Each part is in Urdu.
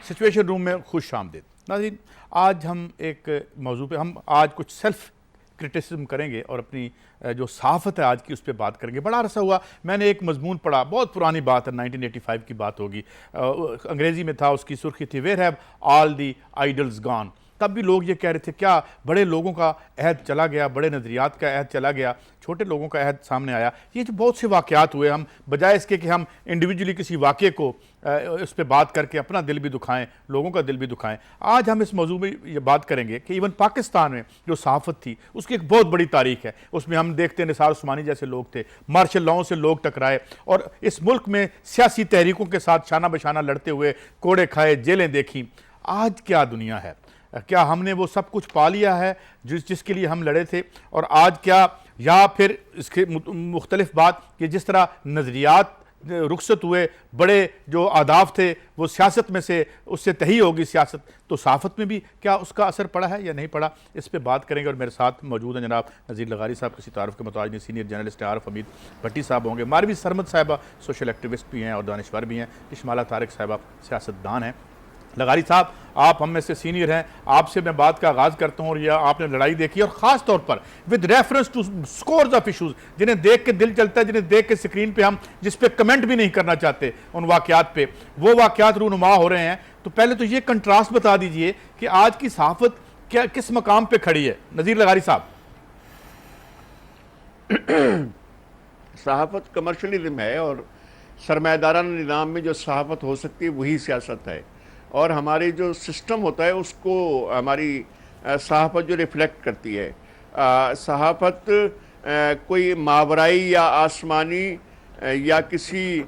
سچویشن روم میں خوش آمدید ناظرین، آج ہم ایک موضوع پہ ہم آج کچھ سیلف کرٹیسزم کریں گے اور اپنی جو صحافت ہے آج کی اس پہ بات کریں گے۔ بڑا عرصہ ہوا میں نے ایک مضمون پڑھا، بہت پرانی بات ہے، 1985 کی بات ہوگی، انگریزی میں تھا، اس کی سرخی تھی where have all the idols گان۔ تب بھی لوگ یہ کہہ رہے تھے کیا بڑے لوگوں کا عہد چلا گیا، بڑے نظریات کا عہد چلا گیا، چھوٹے لوگوں کا عہد سامنے آیا۔ یہ جو بہت سے واقعات ہوئے، ہم بجائے اس کے کہ ہم انڈیویجولی کسی واقعے کو اس پہ بات کر کے اپنا دل بھی دکھائیں، لوگوں کا دل بھی دکھائیں، آج ہم اس موضوع میں یہ بات کریں گے کہ ایون پاکستان میں جو صحافت تھی اس کی ایک بہت بڑی تاریخ ہے۔ اس میں ہم دیکھتے ہیں نثار عثمانی جیسے لوگ تھے، مارشل لاؤں سے لوگ ٹکرائے اور اس ملک میں سیاسی تحریکوں کے ساتھ شانہ بشانہ لڑتے ہوئے کوڑے کھائے، جیلیں دیکھیں۔ آج کیا دنیا ہے؟ کیا ہم نے وہ سب کچھ پا لیا ہے جس کے لیے ہم لڑے تھے؟ اور آج کیا، یا پھر اس کے مختلف بات کہ جس طرح نظریات رخصت ہوئے، بڑے جو اہداف تھے وہ سیاست میں سے اس سے تہی ہوگی سیاست، تو صحافت میں بھی کیا اس کا اثر پڑا ہے یا نہیں پڑا؟ اس پہ بات کریں گے اور میرے ساتھ موجود ہیں جناب نذیر لغاری صاحب، کسی تعارف کے محتاج نہیں، سینئر جرنلسٹ عارف حمید بھٹی صاحب ہوں گے، ماروی سرمد صاحبہ سوشل ایکٹیوسٹ بھی ہیں اور دانشور بھی ہیں، اشمالہ طارق صاحبہ سیاست دان ہیں۔ لغاری صاحب، آپ ہم میں سے سینئر ہیں، آپ سے میں بات کا آغاز کرتا ہوں، اور یہ آپ نے لڑائی دیکھی اور خاص طور پر with reference to scores of issues, جنہیں دیکھ کے دل چلتا ہے، جنہیں دیکھ کے سکرین پہ ہم جس پہ کمنٹ بھی نہیں کرنا چاہتے ان واقعات پہ، وہ واقعات رونما ہو رہے ہیں۔ تو پہلے تو یہ کنٹراسٹ بتا دیجئے کہ آج کی صحافت کیا کس مقام پہ کھڑی ہے؟ نذیر لغاری صاحب۔ صحافت کمرشلزم ہے، اور سرمایہ دارانہ نظام میں جو صحافت ہو سکتی ہے وہی سیاست ہے، اور ہماری جو سسٹم ہوتا ہے اس کو ہماری صحافت جو ریفلیکٹ کرتی ہے۔ صحافت کوئی ماورائی یا آسمانی یا کسی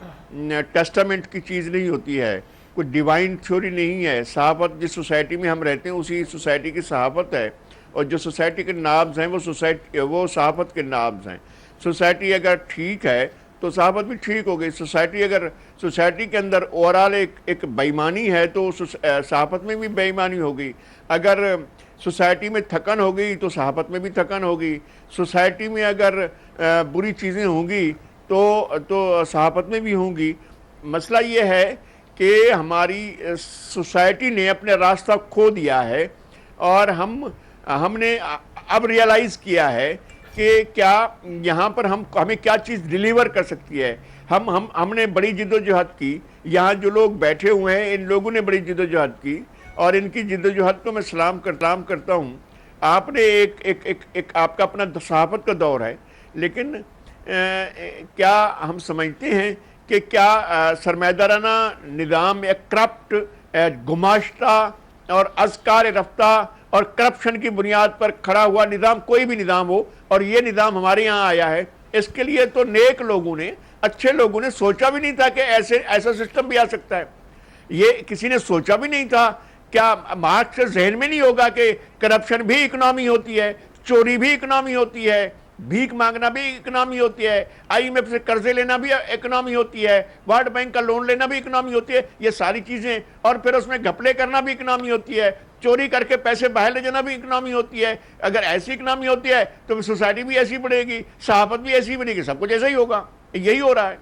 ٹیسٹامنٹ کی چیز نہیں ہوتی ہے، کوئی ڈیوائن تھیوری نہیں ہے۔ صحافت جس سوسائٹی میں ہم رہتے ہیں اسی سوسائٹی کی صحافت ہے، اور جو سوسائٹی کے نابض ہیں وہ صحافت کے نابض ہیں۔ سوسائٹی اگر ٹھیک ہے تو صحافت بھی ٹھیک ہوگی۔ سوسائٹی کے اندر اوورال ایک بے ایمانی ہے تو صحافت میں بھی بے ایمانی ہوگی۔ اگر سوسائٹی میں تھکن ہوگی تو صحافت میں بھی تھکن ہوگی۔ سوسائٹی میں اگر بری چیزیں ہوں گی تو صحافت میں بھی ہوں گی۔ مسئلہ یہ ہے کہ ہماری سوسائٹی نے اپنے راستہ کھو دیا ہے، اور ہم نے اب ریئلائز کیا ہے کہ کیا یہاں پر ہمیں کیا چیز ڈیلیور کر سکتی ہے۔ ہم نے بڑی جد و جہد کی، یہاں جو لوگ بیٹھے ہوئے ہیں ان لوگوں نے بڑی جد و جہد کی، اور ان کی جد و جہد کو میں سلام کرتا ہوں۔ آپ نے ایک آپ کا اپنا صحافت کا دور ہے، لیکن کیا ہم سمجھتے ہیں کہ کیا سرمایہ دارانہ نظام ایک کرپٹ، گماشتہ اور ازکار رفتہ اور کرپشن کی بنیاد پر کھڑا ہوا نظام، کوئی بھی نظام ہو، اور یہ نظام ہمارے یہاں آیا ہے، اس کے لیے تو نیک لوگوں نے، اچھے لوگوں نے سوچا بھی نہیں تھا کہ ایسا سسٹم بھی آ سکتا ہے۔ یہ کسی نے سوچا بھی نہیں تھا۔ کیا مارکس سے ذہن میں نہیں ہوگا کہ کرپشن بھی اکنامی ہوتی ہے، چوری بھی اکنامی ہوتی ہے، بھیک مانگنا بھی اکنامی ہوتی ہے، IMF سے قرضے لینا بھی اکنامی ہوتی ہے، ورلڈ بینک کا لون لینا بھی اکنامی ہوتی ہے، یہ ساری چیزیں، اور پھر اس میں گھپلے کرنا بھی اکنامی ہوتی ہے، چوری کر کے پیسے باہر لے جانا بھی اکنامی ہوتی ہے۔ اگر ایسی اکنامی ہوتی ہے تو سوسائٹی بھی ایسی بڑھے گی، صحافت بھی ایسی بنے گی، سب کچھ ایسا ہی ہوگا۔ یہی ہو رہا ہے۔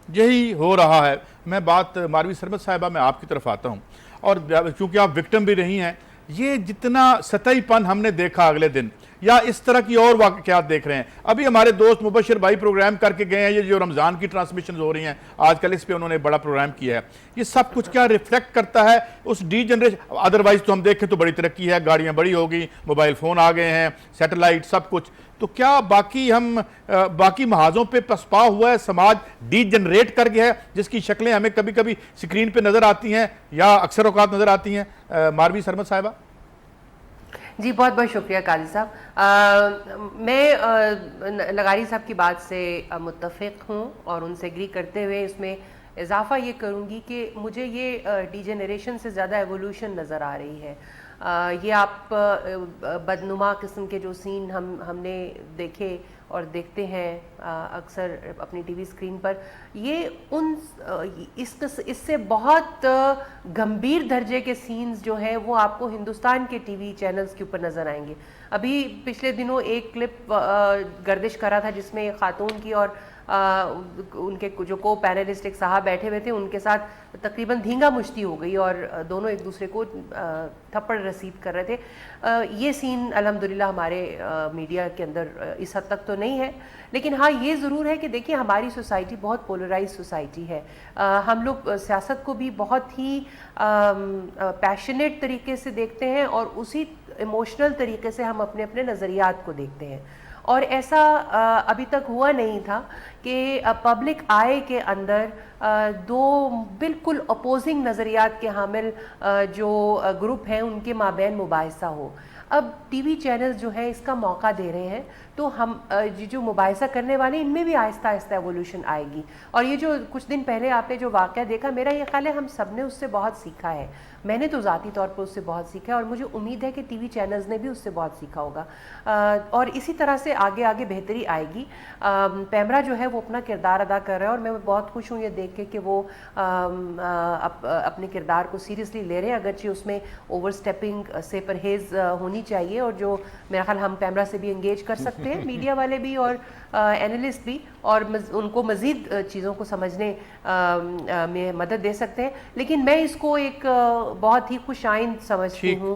یہی ہو رہا ہے۔ میں بات ماروی سرمد صاحبہ میں آپ کی طرف آتا ہوں، اور چونکہ آپ وکٹم بھی رہی ہیں، یہ جتنا سطحی پن ہم نے دیکھا اگلے دن، یا اس طرح کی اور واقعات دیکھ رہے ہیں، ابھی ہمارے دوست مبشر بھائی پروگرام کر کے گئے ہیں، یہ جو رمضان کی ٹرانسمیشنز ہو رہی ہیں آج کل، اس پہ انہوں نے بڑا پروگرام کیا ہے، یہ سب کچھ کیا ریفلیکٹ کرتا ہے اس ڈی جنریشن؟ ادروائز تو ہم دیکھیں تو بڑی ترقی ہے، گاڑیاں بڑی ہو گئی، موبائل فون آ گئے ہیں، سیٹلائٹ، سب کچھ، تو کیا باقی محاذوں پہ پسپا ہوا ہے سماج ڈی جنریٹ کر گیا ہے، جس کی شکلیں ہمیں کبھی کبھی سکرین پہ نظر آتی ہیں یا اکثر اوقات نظر آتی ہیں؟ ماروی سرمد صاحبہ۔ جی بہت بہت شکریہ قاضی صاحب۔ میں لغاری صاحب کی بات سے متفق ہوں، اور ان سے ایگری کرتے ہوئے اس میں اضافہ یہ کروں گی کہ مجھے یہ ڈی جنریشن سے زیادہ ایوولوشن نظر آ رہی ہے۔ یہ آپ بدنما قسم کے جو سین ہم نے دیکھے اور دیکھتے ہیں اکثر اپنی ٹی وی اسکرین پر، یہ اس سے بہت گمبھیر درجے کے سینز جو ہیں وہ آپ کو ہندوستان کے ٹی وی چینلز کے اوپر نظر آئیں گے۔ ابھی پچھلے دنوں ایک کلپ گردش کرا تھا جس میں ایک خاتون کی اور ان کے جو کو پینلسٹ ایک صاحب بیٹھے ہوئے تھے ان کے ساتھ تقریباً دھینگا مشتی ہو گئی اور دونوں ایک دوسرے کو تھپڑ رسید کر رہے تھے. یہ سین الحمدللہ ہمارے میڈیا کے اندر اس حد تک تو نہیں ہے, لیکن ہاں یہ ضرور ہے کہ دیکھیں ہماری سوسائٹی بہت پولرائز سوسائٹی ہے. ہم لوگ سیاست کو بھی بہت ہی پیشنیٹ طریقے سے دیکھتے ہیں اور اسی ایموشنل طریقے سے ہم اپنے اپنے نظریات کو دیکھتے ہیں, اور ایسا ابھی تک ہوا نہیں تھا کہ پبلک آئے کے اندر دو بالکل اپوزنگ نظریات کے حامل جو گروپ ہیں ان کے مابین مباحثہ ہو. اب ٹی وی چینل جو ہے اس کا موقع دے رہے ہیں, تو ہم جو مباحثہ کرنے والے ان میں بھی آہستہ آہستہ ایوولوشن آئے گی. اور یہ جو کچھ دن پہلے آپ نے جو واقعہ دیکھا, میرا یہ خیال ہے ہم سب نے اس سے بہت سیکھا ہے. میں نے تو ذاتی طور پر اس سے بہت سیکھا ہے اور مجھے امید ہے کہ ٹی وی چینلز نے بھی اس سے بہت سیکھا ہوگا, اور اسی طرح سے آگے آگے بہتری آئے گی. پیمرا جو ہے وہ اپنا کردار ادا کر رہا ہے اور میں بہت خوش ہوں یہ دیکھ کے کہ وہ اپنے کردار کو سیریسلی لے رہے ہیں, اگرچہ اس میں اوور سٹیپنگ سے پرہیز ہونی چاہیے, اور جو میرا خیال ہم پیمرا سے بھی انگیج کر سکتے ہیں, میڈیا والے بھی اور اینالسٹ بھی, اور ان کو مزید چیزوں کو سمجھنے میں مدد دے سکتے ہیں. لیکن میں اس کو ایک بہت ہی خوش آئند سمجھتی ہوں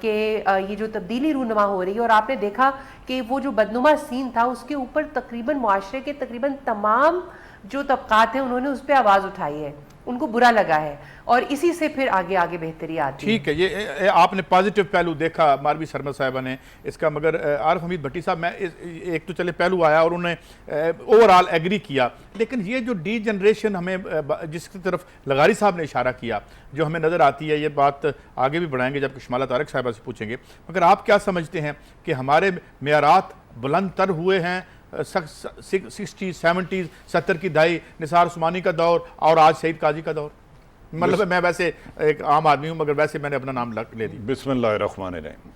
کہ یہ جو تبدیلی رونما ہو رہی ہے, اور آپ نے دیکھا کہ وہ جو بدنما سین تھا اس کے اوپر تقریباً معاشرے کے تقریباً تمام جو طبقات ہیں انہوں نے اس پہ آواز اٹھائی ہے, ان کو برا لگا ہے, اور اسی سے پھر آگے آگے بہتری آتی ہے. ٹھیک ہے, یہ آپ نے پازیٹیو پہلو دیکھا ماروی سرمد صاحبہ نے اس کا, مگر عارف حمید بھٹی صاحب میں ایک تو چلے پہلو آیا اور انہوں نے اوور آل ایگری کیا, لیکن یہ جو ڈی جنریشن ہمیں جس کی طرف لغاری صاحب نے اشارہ کیا جو ہمیں نظر آتی ہے, یہ بات آگے بھی بڑھائیں گے جب کشمالہ طارق صاحبہ سے پوچھیں گے, مگر آپ کیا سمجھتے ہیں کہ ہمارے معیارات بلند تر ہوئے ہیں 60s 70s 70 کی دہائی نثار عثمانی کا دور اور آج سعید قاضی کا دور؟ مطلب میں ویسے ایک عام آدمی ہوں مگر ویسے میں نے اپنا نام لے دی. بسم اللہ الرحمن الرحیم.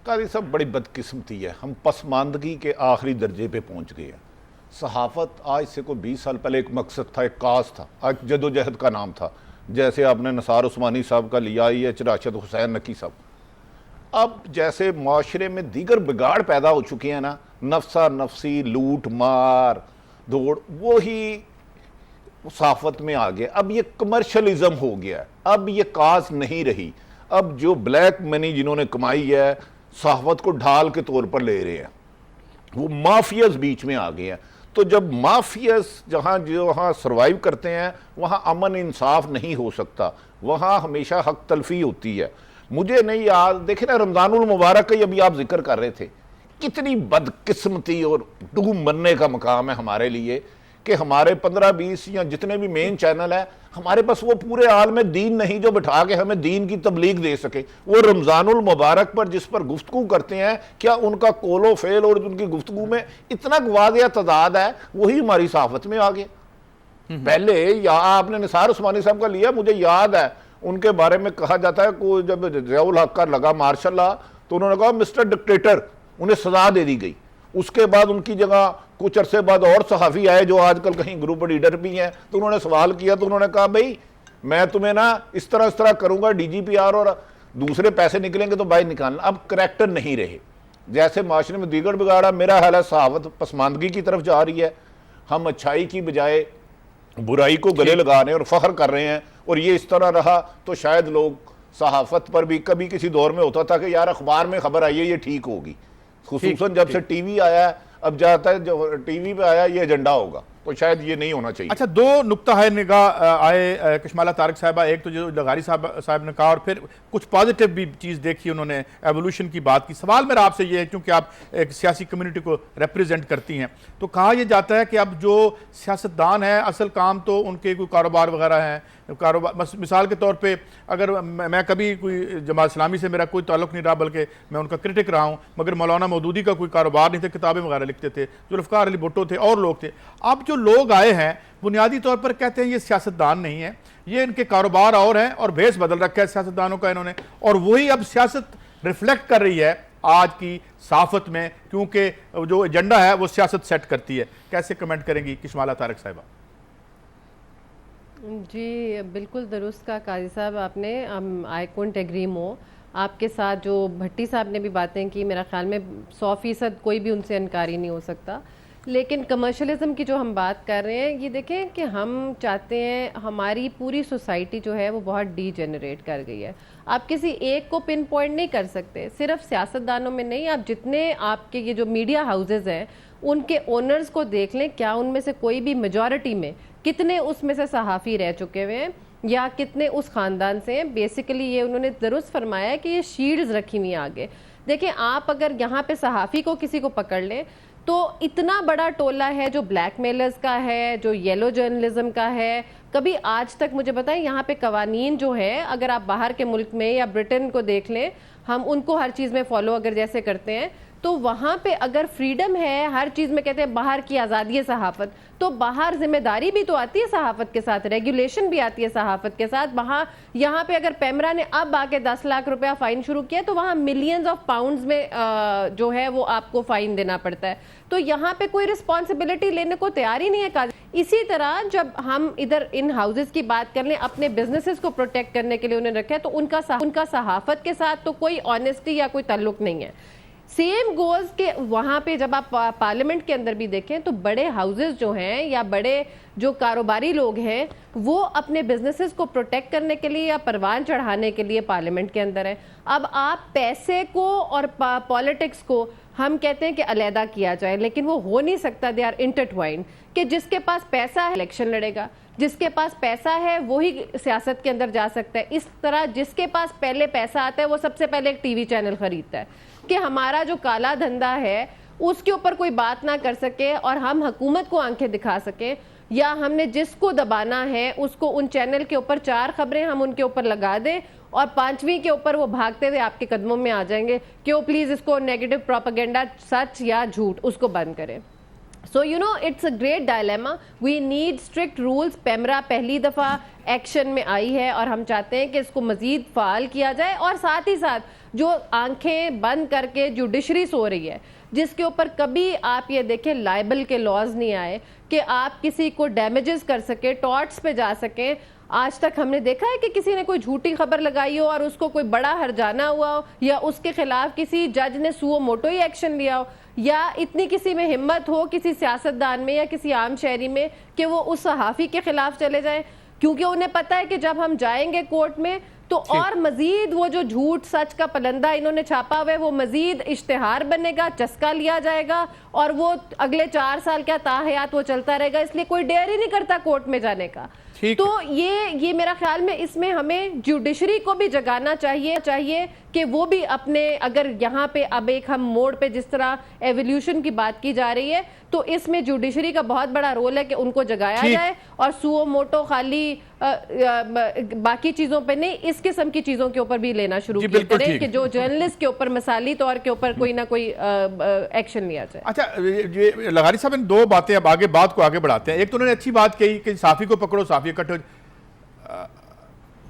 قاضی صاحب بڑی بدقسمتی ہے, ہم پسماندگی کے آخری درجے پہ پہنچ گئے ہیں. صحافت آج سے کوئی 20 سال پہلے ایک مقصد تھا, ایک کاز تھا, ایک جد و جہد کا نام تھا, جیسے آپ نے نثار عثمانی صاحب کا لیا, یہ راشد حسین نقی صاحب. اب جیسے معاشرے میں دیگر بگاڑ پیدا ہو چکے ہیں نا, نفسا نفسی, لوٹ مار دوڑ, وہی صحافت میں آ گیا. اب یہ کمرشلزم ہو گیا, اب یہ کاز نہیں رہی. اب جو بلیک منی جنہوں نے کمائی ہے صحافت کو ڈھال کے طور پر لے رہے ہیں, وہ مافیاز بیچ میں آ گئے ہیں. تو جب مافیاز جہاں سروائیو کرتے ہیں وہاں امن انصاف نہیں ہو سکتا, وہاں ہمیشہ حق تلفی ہوتی ہے. مجھے نہیں یاد, دیکھیں نا رمضان المبارک کا ہی ابھی آپ ذکر کر رہے تھے, کتنی بدقسمتی اور ڈوب مرنے کا مقام ہے ہمارے لیے کہ ہمارے 15-20 یا جتنے بھی مین چینل ہیں, ہمارے پاس وہ پورے عالم دین نہیں جو بٹھا کے ہمیں دین کی تبلیغ دے سکے. وہ رمضان المبارک پر جس پر گفتگو کرتے ہیں, کیا ان کا قول و فعل اور ان کی گفتگو میں اتنا واضح تضاد ہے؟ وہی ہماری صحافت میں آ گیا. پہلے یا آپ نے نثار عثمانی صاحب کا لیا, مجھے یاد ہے ان کے بارے میں کہا جاتا ہے کہ جب ضیاء الحق کا لگا مارشل لا تو انہوں نے کہا مسٹر ڈکٹیٹر, انہیں سزا دے دی گئی. اس کے بعد ان کی جگہ کچھ عرصے بعد اور صحافی آئے جو آج کل کہیں گروپ لیڈر بھی ہیں, تو انہوں نے سوال کیا تو انہوں نے کہا بھئی میں تمہیں نا اس طرح کروں گا, DGPR اور دوسرے پیسے نکلیں گے تو بھائی نکالنا. اب کریکٹر نہیں رہے, جیسے معاشرے میں دیگر بگاڑا. میرا حال ہے صحافت پسماندگی کی طرف جا رہی ہے, ہم اچھائی کی بجائے برائی کو گلے لگا رہے ہیں اور فخر کر رہے ہیں, اور یہ اس طرح رہا تو شاید لوگ صحافت پر بھی کبھی کسی دور میں ہوتا تھا کہ یار اخبار میں خبر آئی ہے یہ ٹھیک ہوگی, خصوصاً جب سے ٹی وی آیا ہے, اب جاتا ہے جو ٹی وی پہ آیا یہ ایجنڈا ہوگا, تو شاید یہ نہیں ہونا چاہیے. اچھا, دو نقطہ ہے نگاہ آئے کشمالہ طارق صاحبہ, ایک تو جو لغاری صاحب نے کہا اور پھر کچھ پازیٹیو بھی چیز دیکھی انہوں نے, ایوولوشن کی بات کی. سوال میرا آپ سے یہ ہے, کیونکہ آپ ایک سیاسی کمیونٹی کو ریپریزنٹ کرتی ہیں, تو کہا یہ جاتا ہے کہ اب جو سیاستدان ہیں اصل کام تو ان کے کوئی کاروبار وغیرہ ہیں, مثال کے طور پہ اگر میں کبھی کوئی جماعت اسلامی سے میرا کوئی تعلق نہیں رہا بلکہ میں ان کا کرٹک رہا ہوں, مگر مولانا مودودی کا کوئی کاروبار نہیں تھا, کتابیں وغیرہ لکھتے تھے, ذوالفقار علی بھٹو تھے اور لوگ تھے. اب جو لوگ آئے ہیں بنیادی طور پر کہتے ہیں یہ سیاستدان نہیں ہے, یہ ان کے کاروبار اور ہیں اور بھیس بدل رکھا ہے سیاستدانوں کا انہوں نے, اور وہی اب سیاست ریفلیکٹ کر رہی ہے آج کی صحافت میں, کیونکہ جو ایجنڈا ہے وہ سیاست سیٹ کرتی ہے. کیسے کمنٹ کریں گی کشمالہ طارق صاحبہ؟ جی بالکل درست کہا قاضی صاحب آپ نے, آئی کونٹ ایگری مور. آپ کے ساتھ جو بھٹی صاحب نے بھی باتیں کی, میرا خیال میں 100% کوئی بھی ان سے انکاری نہیں ہو سکتا لیکن کمرشلزم کی جو ہم بات کر رہے ہیں یہ دیکھیں کہ ہم چاہتے ہیں ہماری پوری سوسائٹی جو ہے وہ بہت ڈی جنریٹ کر گئی ہے. آپ کسی ایک کو پن پوائنٹ نہیں کر سکتے, صرف سیاستدانوں میں نہیں, آپ جتنے آپ کے یہ جو میڈیا ہاؤسز ہیں ان کے اونرز کو دیکھ لیں, کیا ان میں سے کوئی بھی میجورٹی میں کتنے اس میں سے صحافی رہ چکے ہوئے ہیں یا کتنے اس خاندان سے ہیں. بیسیکلی یہ انہوں نے درست فرمایا ہے کہ یہ شیلڈز رکھی ہوئی ہیں آگے. دیکھیں آپ اگر یہاں پہ صحافی کو کسی کو پکڑ لیں تو اتنا بڑا ٹولہ ہے جو بلیک میلرز کا ہے, جو یلو جرنلزم کا ہے. کبھی آج تک مجھے بتائیں یہاں پہ قوانین جو ہے, اگر آپ باہر کے ملک میں یا برٹن کو دیکھ لیں, ہم ان کو ہر چیز میں فالو اگر جیسے کرتے ہیں تو وہاں پہ اگر فریڈم ہے ہر چیز میں, کہتے ہیں باہر کی آزادی ہے صحافت, تو باہر ذمہ داری بھی تو آتی ہے صحافت کے ساتھ, ریگولیشن بھی آتی ہے صحافت کے ساتھ. وہاں یہاں پہ اگر پیمرا نے اب آ کے 10 لاکھ روپیہ فائن شروع کیا تو وہاں ملینز آف پاؤنڈز میں جو ہے وہ آپ کو فائن دینا پڑتا ہے. تو یہاں پہ کوئی رسپانسبلٹی لینے کو تیار ہی نہیں ہے. اسی طرح جب ہم ادھر ان ہاؤسز کی بات کر لیں, اپنے بزنسز کو پروٹیکٹ کرنے کے لیے انہیں رکھا ہے, تو ان کا صحافت کے ساتھ تو کوئی آنیسٹی یا کوئی تعلق نہیں ہے. سیم گوز کہ وہاں پہ جب آپ پارلیمنٹ کے اندر بھی دیکھیں تو بڑے ہاؤسز جو ہیں یا بڑے جو کاروباری لوگ ہیں وہ اپنے بزنسز کو پروٹیکٹ کرنے کے لیے یا پروان چڑھانے کے لیے پارلیمنٹ کے اندر ہیں. اب آپ پیسے کو اور پالیٹکس کو ہم کہتے ہیں کہ علیحدہ کیا جائے, لیکن وہ ہو نہیں سکتا. دے آر انٹرٹوائنڈ, کہ جس کے پاس پیسہ ہے الیکشن لڑے گا, جس کے پاس پیسہ ہے وہی سیاست کے اندر جا سکتا ہے. اس طرح جس کے پاس پہلے پیسہ آتا ہے وہ سب سے پہلے ایک ٹی وی چینل خریدتا ہے, کہ ہمارا جو کالا دھندا ہے اس کے اوپر کوئی بات نہ کر سکے اور ہم حکومت کو آنکھیں دکھا سکیں, یا ہم نے جس کو دبانا ہے اس کو ان چینل کے اوپر 4 خبریں ہم ان کے اوپر لگا دیں اور 5ویں کے اوپر وہ بھاگتے ہوئے آپ کے قدموں میں آ جائیں گے کہ وہ پلیز اس کو نیگیٹو پروپیگنڈا سچ یا جھوٹ اس کو بند کریں. So you know it's a great dilemma. We need strict rules. PEMRA پہلی دفعہ ایکشن میں آئی ہے اور ہم چاہتے ہیں کہ اس کو مزید فعال کیا جائے, اور ساتھ ہی ساتھ جو آنکھیں بند کر کے جوڈیشری سو رہی ہے, جس کے اوپر کبھی آپ یہ دیکھیں لائبل کے لاز نہیں آئے کہ آپ کسی کو ڈیمیجز کر سکیں, ٹارٹس پہ جا سکیں. آج تک ہم نے دیکھا ہے کہ کسی نے کوئی جھوٹی خبر لگائی ہو اور اس کو کوئی بڑا ہرجانہ ہوا ہو, یا اس کے خلاف کسی جج نے سو موٹو ہی ایکشن لیا ہو, یا اتنی کسی میں ہمت ہو کسی سیاستدان میں یا کسی عام شہری میں کہ وہ اس صحافی کے خلاف چلے جائیں, کیونکہ انہیں پتہ ہے کہ جب ہم جائیں گے کورٹ میں تو اور مزید وہ جو جھوٹ سچ کا پلندہ انہوں نے چھاپا ہوا ہے وہ مزید اشتہار بنے گا, چسکا لیا جائے گا, اور وہ اگلے 4 سال کیا تاحیات وہ چلتا رہے گا. اس لیے کوئی ڈیر ہی نہیں کرتا کورٹ میں جانے کا. تو یہ میرا خیال میں اس میں ہمیں جوڈیشری کو بھی جگانا چاہیے کہ وہ بھی اپنے, اگر یہاں پہ اب ایک ہم موڑ پہ جس طرح ایولیوشن کی بات کی جا رہی ہے تو اس میں جوڈیشری کا بہت بڑا رول ہے کہ ان کو جگایا جائے, اور سو موٹو خالی باقی چیزوں پہ نہیں, اس قسم کی چیزوں کے اوپر بھی لینا شروع کریں کہ جو جرنلسٹ کے اوپر مثالی طور کے اوپر کوئی نہ کوئی ایکشن لیا جائے. اچھا یہ لغاری صاحب نے 2 باتیں اب آگے بات کو آگے بڑھاتے ہیں. ایک تو انہوں نے اچھی بات کہی کہ صحافی کو پکڑو, صحافی اکٹھے ہو.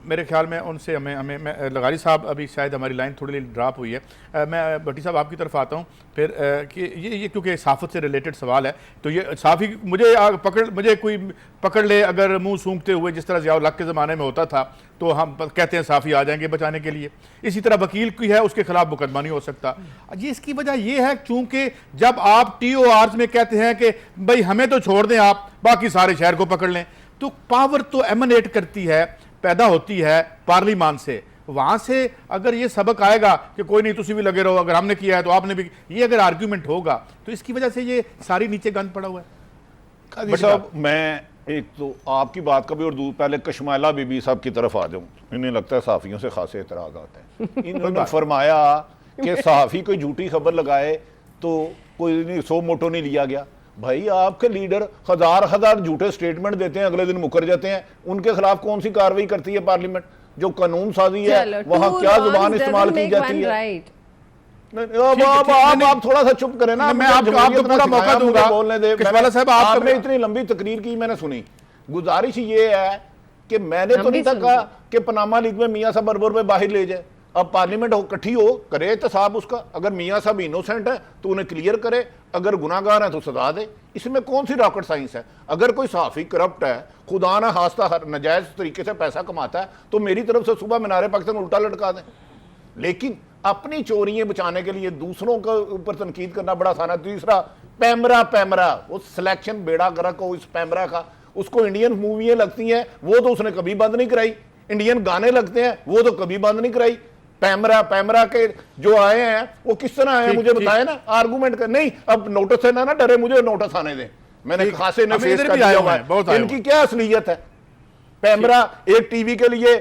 میرے خیال میں ان سے ہمیں لغاری صاحب ابھی شاید ہماری لائن تھوڑی ڈراپ ہوئی ہے, میں بھٹی صاحب آپ کی طرف آتا ہوں پھر کہ یہ کیونکہ صحافت سے ریلیٹڈ سوال ہے. تو یہ صحافی مجھے کوئی پکڑ لے اگر منہ سونگتے ہوئے, جس طرح ضیاء الحق کے زمانے میں ہوتا تھا, تو ہم کہتے ہیں صحافی آ جائیں گے بچانے کے لیے. اسی طرح وکیل کی ہے, اس کے خلاف مقدمہ نہیں ہو سکتا. یہ اس کی وجہ یہ ہے چونکہ جب آپ TORs میں کہتے ہیں کہ بھائی ہمیں تو چھوڑ دیں, آپ باقی سارے شہر کو پکڑ لیں, تو پاور تو ایمنیٹ کرتی ہے, پیدا ہوتی ہے پارلیمان سے. وہاں سے اگر یہ سبق آئے گا کہ کوئی نہیں تسی بھی لگے رہو, اگر ہم نے کیا ہے تو آپ نے بھی, یہ اگر آرگیومنٹ ہوگا تو اس کی وجہ سے یہ ساری نیچے گند پڑا ہوا ہے. قاضی صاحب میں ایک تو آپ کی بات کا بھی اور پہلے کشمائلہ بی بی صاحب کی طرف آ جاؤں. انہیں لگتا ہے صحافیوں سے خاصے اعتراضات ہیں. انہوں نے فرمایا کہ صحافی کوئی جھوٹی خبر لگائے تو کوئی نہیں, 100 موٹو نہیں لیا گیا. بھائی آپ کے لیڈر ہزار جھوٹے سٹیٹمنٹ دیتے ہیں, اگلے دن مکر جاتے ہیں, ان کے خلاف کون سی کاروائی کرتی ہے پارلیمنٹ؟ جو قانون سازی ہے وہاں کیا زبان استعمال کی جاتی ہے؟ آپ تھوڑا سا چپ کریں نا, میں آپ کو پورا موقع دوں گا بولنے دے. کشمالہ صاحب آپ نے اتنی لمبی تقریر کی, میں نے سنی. گزارش یہ ہے کہ میں نے تو نہیں تھا کہا کہ پاناما لیگ میں میاں صاحب اربور پہ باہر لے جائے. اب پارلیمنٹ کٹھی ہو, کرے احتساب اس کا. اگر میاں صاحب انوسینٹ ہے تو انہیں کلیئر کرے, اگر گناہگار ہیں تو سزا دے. اس میں کون سی راکٹ سائنس ہے؟ اگر کوئی صحافی کرپٹ ہے, خدا نہ خواستہ ناجائز طریقے سے پیسہ کماتا ہے, تو میری طرف سے صبح مینار پاکستان الٹا لٹکا دیں. لیکن اپنی چوریاں بچانے کے لیے دوسروں کے اوپر تنقید کرنا بڑا آسان ہے. تیسرا پیمرا وہ سلیکشن بیڑا گرک ہو اس پیمرا کا. اس کو انڈین موویاں لگتی ہیں وہ تو اس نے کبھی بند نہیں کرائی, انڈین گانے لگتے ہیں وہ تو کبھی بند نہیں کرائی. پیمرا کے جو آئے ہیں وہ کس طرح آئے ہیں مجھے بتائیں نا, آرگومنٹ کر. نہیں اب نوٹس سے نہ ڈرے, مجھے نوٹس آنے دیں, میں نے خاصے نے فیس کر دیا ہوا ہے. ان کی کیا اصلیت ہے؟ پیمرا ایک ٹی وی کے لیے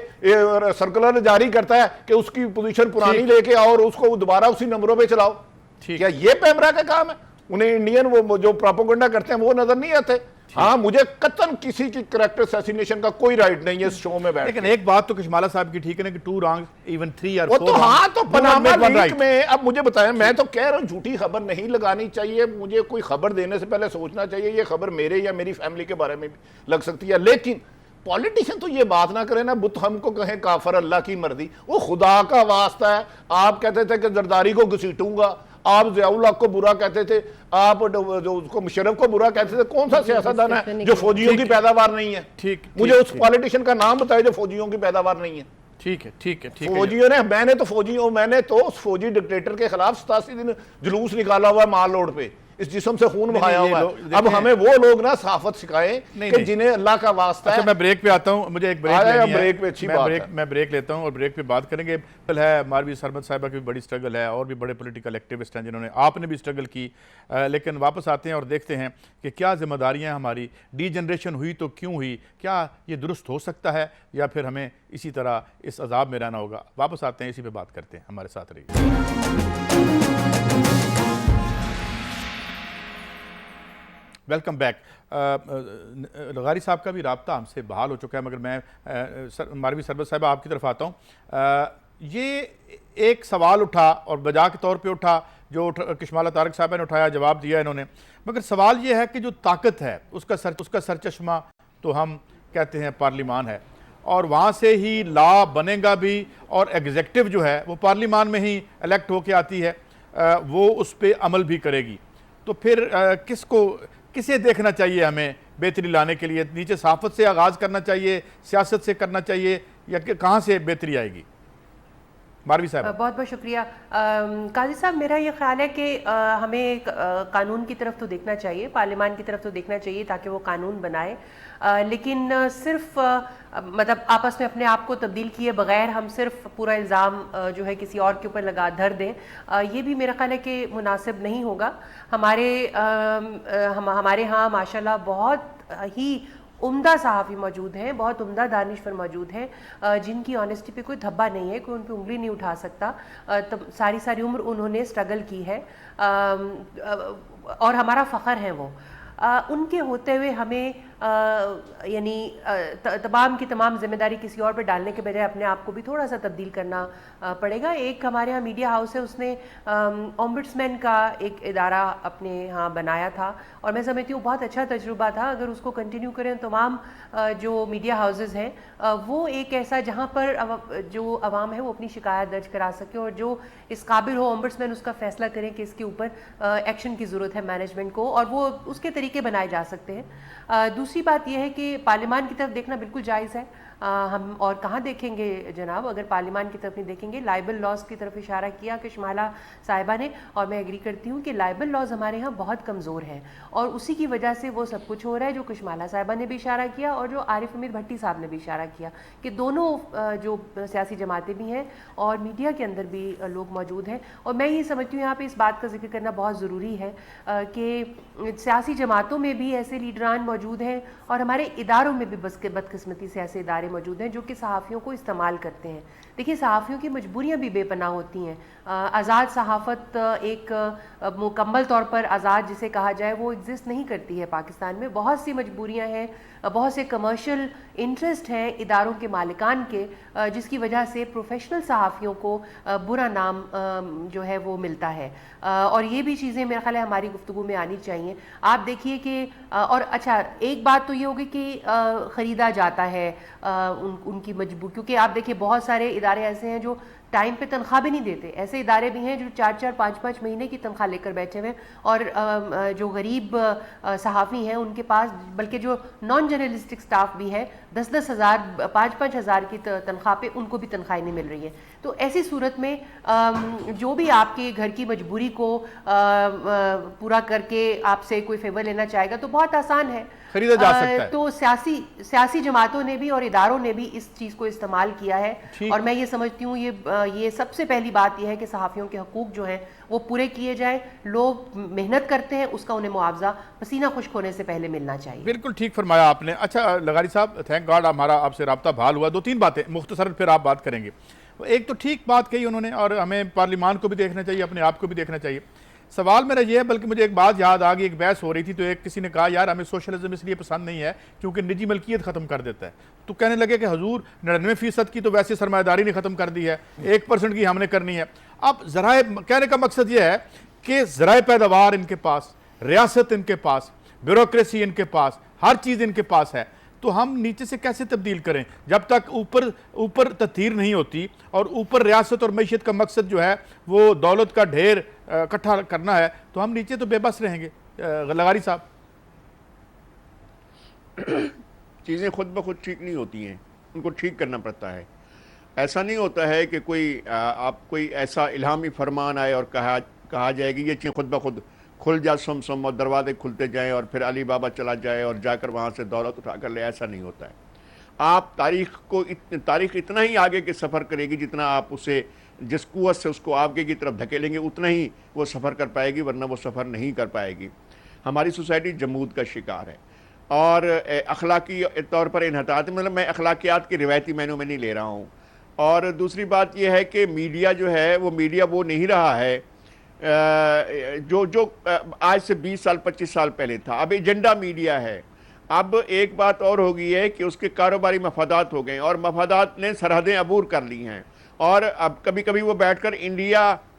سرکولر جاری کرتا ہے کہ اس کی پوزیشن پرانی لے کے آؤ اور اس کو دوبارہ اسی نمبروں پہ چلاؤ. کیا یہ پیمرا کا کام ہے؟ انہیں انڈین وہ جو پراپوگنڈا کرتے ہیں وہ نظر نہیں آتے. ہاں مجھے قطعاً کسی کی کریکٹر اسیسینیشن کا کوئی رائٹ نہیں ہے اس شو میں بیٹھ. لیکن ایک بات تو کشمالہ صاحب کی ٹھیک ہے نا کہ 2 wrongs ایون 3 or 4 وہ تو ہاں تو پاناما لیک میں. اب مجھے بتائیں, میں تو کہہ رہا ہوں جھوٹی خبر نہیں لگانی چاہیے. مجھے کوئی خبر دینے سے پہلے سوچنا چاہیے یہ خبر میرے یا میری فیملی کے بارے میں بھی لگ سکتی ہے. لیکن پولیٹیشن تو یہ بات نہ کرے نا, بت ہم کو کہیں کافر اللہ کی مرضی. وہ خدا کا واسطہ ہے. آپ کہتے تھے کہ زرداری کو گھسیٹوں گا, آپ ضیاء الحق کو برا کہتے تھے, آپ جو اس کو مشرف کو برا کہتے تھے. کون سا سیاستدان ہے جو فوجیوں کی پیداوار نہیں ہے؟ ٹھیک, مجھے اس پولیٹیشن کا نام بتائے جو فوجیوں کی پیداوار نہیں ہے. ٹھیک ہے فوجیوں نے, میں نے تو اس فوجی ڈکٹیٹر کے خلاف 87 دن جلوس نکالا ہوا ہے مال روڈ پہ, اس جسم سے خون بہایا ہوا ہے. اب ہمیں وہ لوگ نا صحافت سکھائیں کہ جنہیں اللہ کا واسطہ ہے. میں بریک پہ آتا ہوں, مجھے ایک بریک لینی ہے. بریک پہ اچھی بات ہے, میں بریک لیتا ہوں اور بریک پہ بات کریں گے. ہے ماروی سرمد صاحبہ کی بھی بڑی سٹرگل ہے اور بھی بڑے پولیٹیکل ایکٹیوسٹ ہیں جنہوں نے, آپ نے بھی سٹرگل کی. لیکن واپس آتے ہیں اور دیکھتے ہیں کہ کیا ذمہ داریاں ہماری, ڈی جنریشن ہوئی تو کیوں ہوئی, کیا یہ درست ہو سکتا ہے یا پھر ہمیں اسی طرح اس عذاب میں رہنا ہوگا. واپس آتے ہیں, اسی پہ بات کرتے ہیں, ہمارے ساتھ رہیے. Welcome back. لغاری صاحب کا بھی رابطہ ہم سے بحال ہو چکا ہے, مگر میں ماروی سربت صاحبہ آپ کی طرف آتا ہوں. یہ ایک سوال اٹھا اور بجا کے طور پہ اٹھا جو کشمالہ طارق صاحبہ نے اٹھایا, جواب دیا انہوں نے, مگر سوال یہ ہے کہ جو طاقت ہے اس کا سرچشمہ تو ہم کہتے ہیں پارلیمان ہے, اور وہاں سے ہی لا بنے گا بھی, اور ایگزیکٹو جو ہے وہ پارلیمان میں ہی الیکٹ ہو کے آتی ہے, وہ اس پہ عمل بھی کرے گی. تو پھر کسے دیکھنا چاہیے ہمیں بہتری لانے کے لیے؟ نیچے صحافت سے آغاز کرنا چاہیے, سیاست سے کرنا چاہیے, یا کہ کہاں سے بہتری آئے گی؟ ماروی صاحب. بہت بہت شکریہ قاضی صاحب. میرا یہ خیال ہے کہ ہمیں قانون کی طرف تو دیکھنا چاہیے, پارلیمان کی طرف تو دیکھنا چاہیے تاکہ وہ قانون بنائے, لیکن صرف مطلب آپس میں اپنے آپ کو تبدیل کیے بغیر ہم صرف پورا الزام جو ہے کسی اور کے اوپر لگا دھر دیں, یہ بھی میرا خیال ہے کہ مناسب نہیں ہوگا. ہمارے ہاں ماشاءاللہ بہت ہی عمدہ صحافی موجود ہیں, بہت عمدہ دانشور موجود ہیں, جن کی آنیسٹی پہ کوئی دھبا نہیں ہے, کوئی ان پہ انگلی نہیں اٹھا سکتا. ساری عمر انہوں نے سٹرگل کی ہے اور ہمارا فخر ہے وہ. ان کے ہوتے ہوئے ہمیں یعنی تمام کی تمام ذمہ داری کسی اور پہ ڈالنے کے بجائے اپنے آپ کو بھی تھوڑا سا تبدیل کرنا پڑے گا. ایک ہمارے ہاں میڈیا ہاؤس ہے, اس نے اومبڈسمین کا ایک ادارہ اپنے ہاں بنایا تھا, اور میں سمجھتی ہوں بہت اچھا تجربہ تھا. اگر اس کو کنٹینیو کریں تمام جو میڈیا ہاؤسز ہیں وہ ایک ایسا جہاں پر جو عوام ہے وہ اپنی شکایت درج کرا سکے, اور جو اس قابل ہو اومبڈسمین اس کا فیصلہ کریں کہ اس کے اوپر ایکشن کی ضرورت ہے مینجمنٹ کو, اور وہ اس کے طریقے بنائے جا سکتے ہیں. دوسری بات یہ ہے کہ پارلیمان کی طرف دیکھنا بالکل جائز ہے. ہم اور کہاں دیکھیں گے جناب اگر پارلیمان کی طرف نہیں دیکھیں گے. لائبل لاز کی طرف اشارہ کیا کشمالہ صاحبہ نے, اور میں ایگری کرتی ہوں کہ لائبل لاز ہمارے ہاں بہت کمزور ہیں, اور اسی کی وجہ سے وہ سب کچھ ہو رہا ہے جو کشمالہ صاحبہ نے بھی اشارہ کیا اور جو عارف امید بھٹی صاحب نے بھی اشارہ کیا, کہ دونوں جو سیاسی جماعتیں بھی ہیں اور میڈیا کے اندر بھی لوگ موجود ہیں. اور میں یہ سمجھتی ہوں یہاں پہ اس بات کا ذکر کرنا بہت ضروری ہے کہ سیاسی جماعتوں میں بھی ایسے لیڈران موجود ہیں, اور ہمارے اداروں میں بھی بدقسمتی سے ایسے ادارے موجود ہیں جو کہ صحافیوں کو استعمال کرتے ہیں. دیکھیے صحافیوں کی مجبوریاں بھی بے پناہ ہوتی ہیں. آزاد صحافت ایک مکمل طور پر آزاد جسے کہا جائے وہ ایگزسٹ نہیں کرتی ہے پاکستان میں. بہت سی مجبوریاں ہیں, بہت سے کمرشل انٹرسٹ ہیں اداروں کے مالکان کے, جس کی وجہ سے پروفیشنل صحافیوں کو برا نام جو ہے وہ ملتا ہے. اور یہ بھی چیزیں میرا خیال ہے ہماری گفتگو میں آنی چاہیے. آپ دیکھیے کہ اور اچھا ایک بات تو یہ ہوگی کہ خریدا جاتا ہے ان کی مجبور, کیونکہ آپ دیکھیے بہت سارے ادارے ایسے ہیں جو ٹائم پہ تنخواہ بھی نہیں دیتے. ایسے ادارے بھی ہیں جو 4-4 5-5 مہینے کی تنخواہ لے کر بیٹھے ہوئے ہیں, اور جو غریب صحافی ہیں ان کے پاس, بلکہ جو نان جرنلسٹک سٹاف بھی ہے, 10-10 ہزار 5-5 ہزار کی تنخواہ پہ ان کو بھی تنخواہیں نہیں مل رہی ہیں. تو ایسی صورت میں جو بھی آپ کے گھر کی مجبوری کو پورا کر کے آپ سے کوئی فیور لینا چاہے گا تو بہت آسان ہے, خریدا جا سکتا ہے. تو سیاسی جماعتوں نے بھی اور اداروں نے بھی اس چیز کو استعمال کیا ہے, اور میں یہ سمجھتی ہوں یہ سب سے پہلی بات یہ ہے کہ صحافیوں کے حقوق جو ہیں وہ پورے کیے جائیں. لوگ محنت کرتے ہیں, اس کا انہیں معاوضہ پسینہ خشک ہونے سے پہلے ملنا چاہیے. بالکل ٹھیک فرمایا آپ نے. اچھا لغاری صاحب, تھینک گاڈ ہمارا آپ سے رابطہ بحال ہوا. 2-3 باتیں مختصر پھر آپ بات کریں گے. ایک تو ٹھیک بات کہی انہوں نے, اور ہمیں پارلیمان کو بھی دیکھنا چاہیے, اپنے آپ کو بھی دیکھنا چاہیے. سوال میرا یہ ہے, بلکہ مجھے ایک بات یاد آ گئی, ایک بحث ہو رہی تھی تو ایک کسی نے کہا یار ہمیں سوشلزم اس لیے پسند نہیں ہے کیونکہ نجی ملکیت ختم کر دیتا ہے. تو کہنے لگے کہ حضور 99% کی تو ویسے سرمایہ داری نے ختم کر دی ہے, 1% کی ہم نے کرنی ہے. اب ذرائع, کہنے کا مقصد یہ ہے کہ ذرائع پیداوار ان کے پاس, ریاست ان کے پاس, بیوروکریسی ان کے پاس, ہر چیز ان کے پاس ہے, تو ہم نیچے سے کیسے تبدیل کریں جب تک اوپر تطہیر نہیں ہوتی. اور اوپر ریاست اور معیشت کا مقصد جو ہے وہ دولت کا ڈھیر اکٹھا کرنا ہے, تو ہم نیچے تو بے بس رہیں گے. لغاری صاحب, چیزیں خود بخود ٹھیک نہیں ہوتی ہیں, ان کو ٹھیک کرنا پڑتا ہے. ایسا نہیں ہوتا ہے کہ کوئی ایسا الہامی فرمان آئے اور کہا جائے کہ یہ چیز خود بخود کھل جا سم سم اور دروازے کھلتے جائیں اور پھر علی بابا چلا جائے اور جا کر وہاں سے دولت اٹھا کر لے. ایسا نہیں ہوتا ہے. آپ تاریخ اتنا ہی آگے کے سفر کرے گی جتنا آپ اسے جس قوت سے اس کو آگے کی طرف دھکیلیں گے اتنا ہی وہ سفر کر پائے گی, ورنہ وہ سفر نہیں کر پائے گی. ہماری سوسائٹی جمود کا شکار ہے, اور اخلاقی طور پر انحطاط, مطلب میں اخلاقیات کے روایتی معنوں میں نہیں لے رہا ہوں. اور دوسری بات یہ ہے کہ میڈیا جو ہے وہ میڈیا وہ نہیں رہا ہے جو آج سے 20 سال 25 سال پہلے تھا. اب ایجنڈا میڈیا ہے. اب ایک بات اور ہو گئی ہے کہ اس کے کاروباری مفادات ہو گئے, اور مفادات نے سرحدیں عبور کر لی ہیں. اور اب کبھی کبھی وہ بیٹھ کر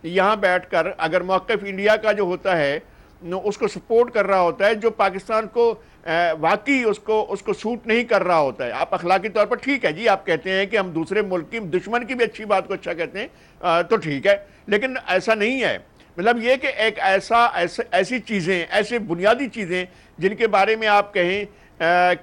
یہاں بیٹھ کر اگر موقف انڈیا کا جو ہوتا ہے اس کو سپورٹ کر رہا ہوتا ہے جو پاکستان کو واقعی اس کو سوٹ نہیں کر رہا ہوتا ہے. آپ اخلاقی طور پر ٹھیک ہے جی, آپ کہتے ہیں کہ ہم دوسرے ملک کی دشمن کی بھی اچھی بات کو اچھا کہتے ہیں تو ٹھیک ہے, لیکن ایسا نہیں ہے. مطلب یہ کہ ایک ایسی چیزیں, ایسے بنیادی چیزیں جن کے بارے میں آپ کہیں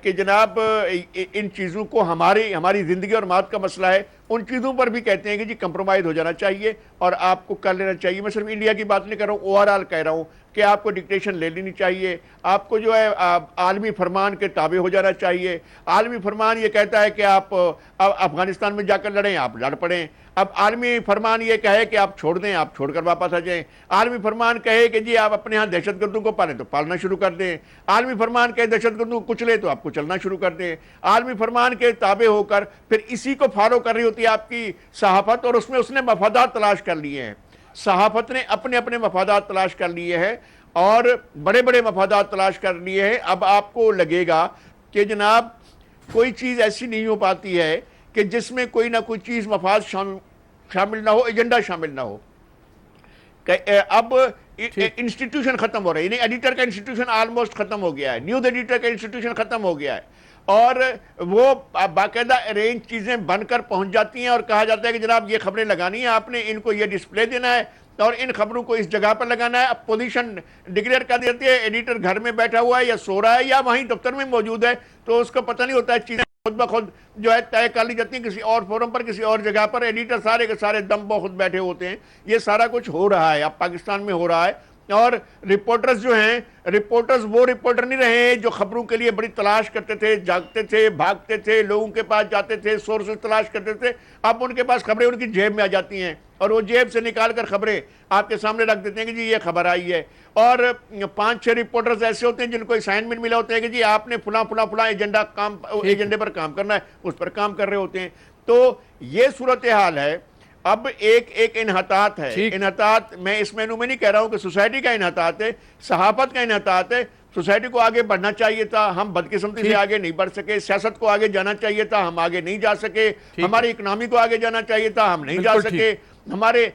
کہ جناب ان چیزوں کو ہماری زندگی اور موت کا مسئلہ ہے, ان چیزوں پر بھی کہتے ہیں کہ جی کمپرومائز ہو جانا چاہیے اور آپ کو کر لینا چاہیے. میں صرف انڈیا کی بات نہیں کر رہا ہوں, اوور آل کہہ رہا ہوں کہ آپ کو ڈکٹیشن لے لینی چاہیے, آپ کو جو ہے عالمی فرمان کے تابع ہو جانا چاہیے. عالمی فرمان یہ کہتا ہے کہ آپ افغانستان میں جا کر لڑیں, آپ لڑ پڑیں. اب عالمی فرمان یہ کہے کہ آپ چھوڑ دیں, آپ چھوڑ کر واپس آ جائیں. عالمی فرمان کہے کہ جی آپ اپنے ہاں دہشت گردوں کو پالیں تو پالنا شروع کر دیں. عالمی فرمان کہے دہشت گردوں کو کچلے تو آپ کو چلنا شروع کر دیں. عالمی فرمان کے تابع ہو کر پھر اسی کو فالو کر رہی ہوتی ہے آپ کی صحافت, اور اس میں اس نے مفادات تلاش کر لیے ہیں. صحافت نے اپنے مفادات تلاش کر لیے ہیں, اور بڑے بڑے مفادات تلاش کر لیے ہیں. اب آپ کو لگے گا کہ جناب کوئی چیز ایسی نہیں ہو پاتی ہے کہ جس میں کوئی نہ کوئی چیز مفاد شامل نہ ہو, ایجنڈا شامل نہ ہو. اب انسٹیٹیوشن ختم ہو رہا ہے, یعنی ایڈیٹر کا انسٹیٹیوشن آلموسٹ ختم ہو گیا ہے, نیوز ایڈیٹر کا انسٹیٹیوشن ختم ہو گیا ہے, اور وہ باقاعدہ ارینج چیزیں بن کر پہنچ جاتی ہیں اور کہا جاتا ہے کہ جناب یہ خبریں لگانی ہیں, آپ نے ان کو یہ ڈسپلے دینا ہے اور ان خبروں کو اس جگہ پر لگانا ہے. اب پوزیشن ڈکلیئر کر دیتی ہے, ایڈیٹر گھر میں بیٹھا ہوا ہے یا سو رہا ہے یا وہیں دفتر میں موجود ہے, تو اس کو پتہ نہیں ہوتا ہے. چیزیں خود بخود جو ہے طے کر لی جاتی ہیں کسی اور فورم پر, کسی اور جگہ پر. ایڈیٹر سارے کے سارے دم بخود بیٹھے ہوتے ہیں. یہ سارا کچھ ہو رہا ہے, اب پاکستان میں ہو رہا ہے. اور رپورٹرز جو ہیں, رپورٹرز وہ رپورٹر نہیں رہے جو خبروں کے لیے بڑی تلاش کرتے تھے, جاگتے تھے, بھاگتے تھے, لوگوں کے پاس جاتے تھے, سورسز تلاش کرتے تھے. اب ان کے پاس خبریں ان کی جیب میں آ جاتی ہیں, اور وہ جیب سے نکال کر خبریں آپ کے سامنے رکھ دیتے ہیں کہ جی یہ خبر آئی ہے. اور 5-6 رپورٹرز ایسے ہوتے ہیں جن کو اسائنمنٹ ملا ہوتا ہے کہ جی آپ نے فلاں ایجنڈے پر کام کرنا ہے, اس پر کام کر رہے ہوتے ہیں. تو یہ صورتحال ہے. اب ایک انحطاط ہے. انحطاط میں اس مینو میں نہیں کہہ رہا ہوں کہ سوسائٹی کا انحطاط ہے, صحافت کا انحطاط ہے. سوسائٹی کو آگے بڑھنا چاہیے تھا, ہم بدقسمتی سے آگے نہیں بڑھ سکے. سیاست کو آگے جانا چاہیے تھا, ہم آگے نہیں جا سکے. ہماری اکنامی کو آگے جانا چاہیے تھا, ہم نہیں جا سکے. ہمارے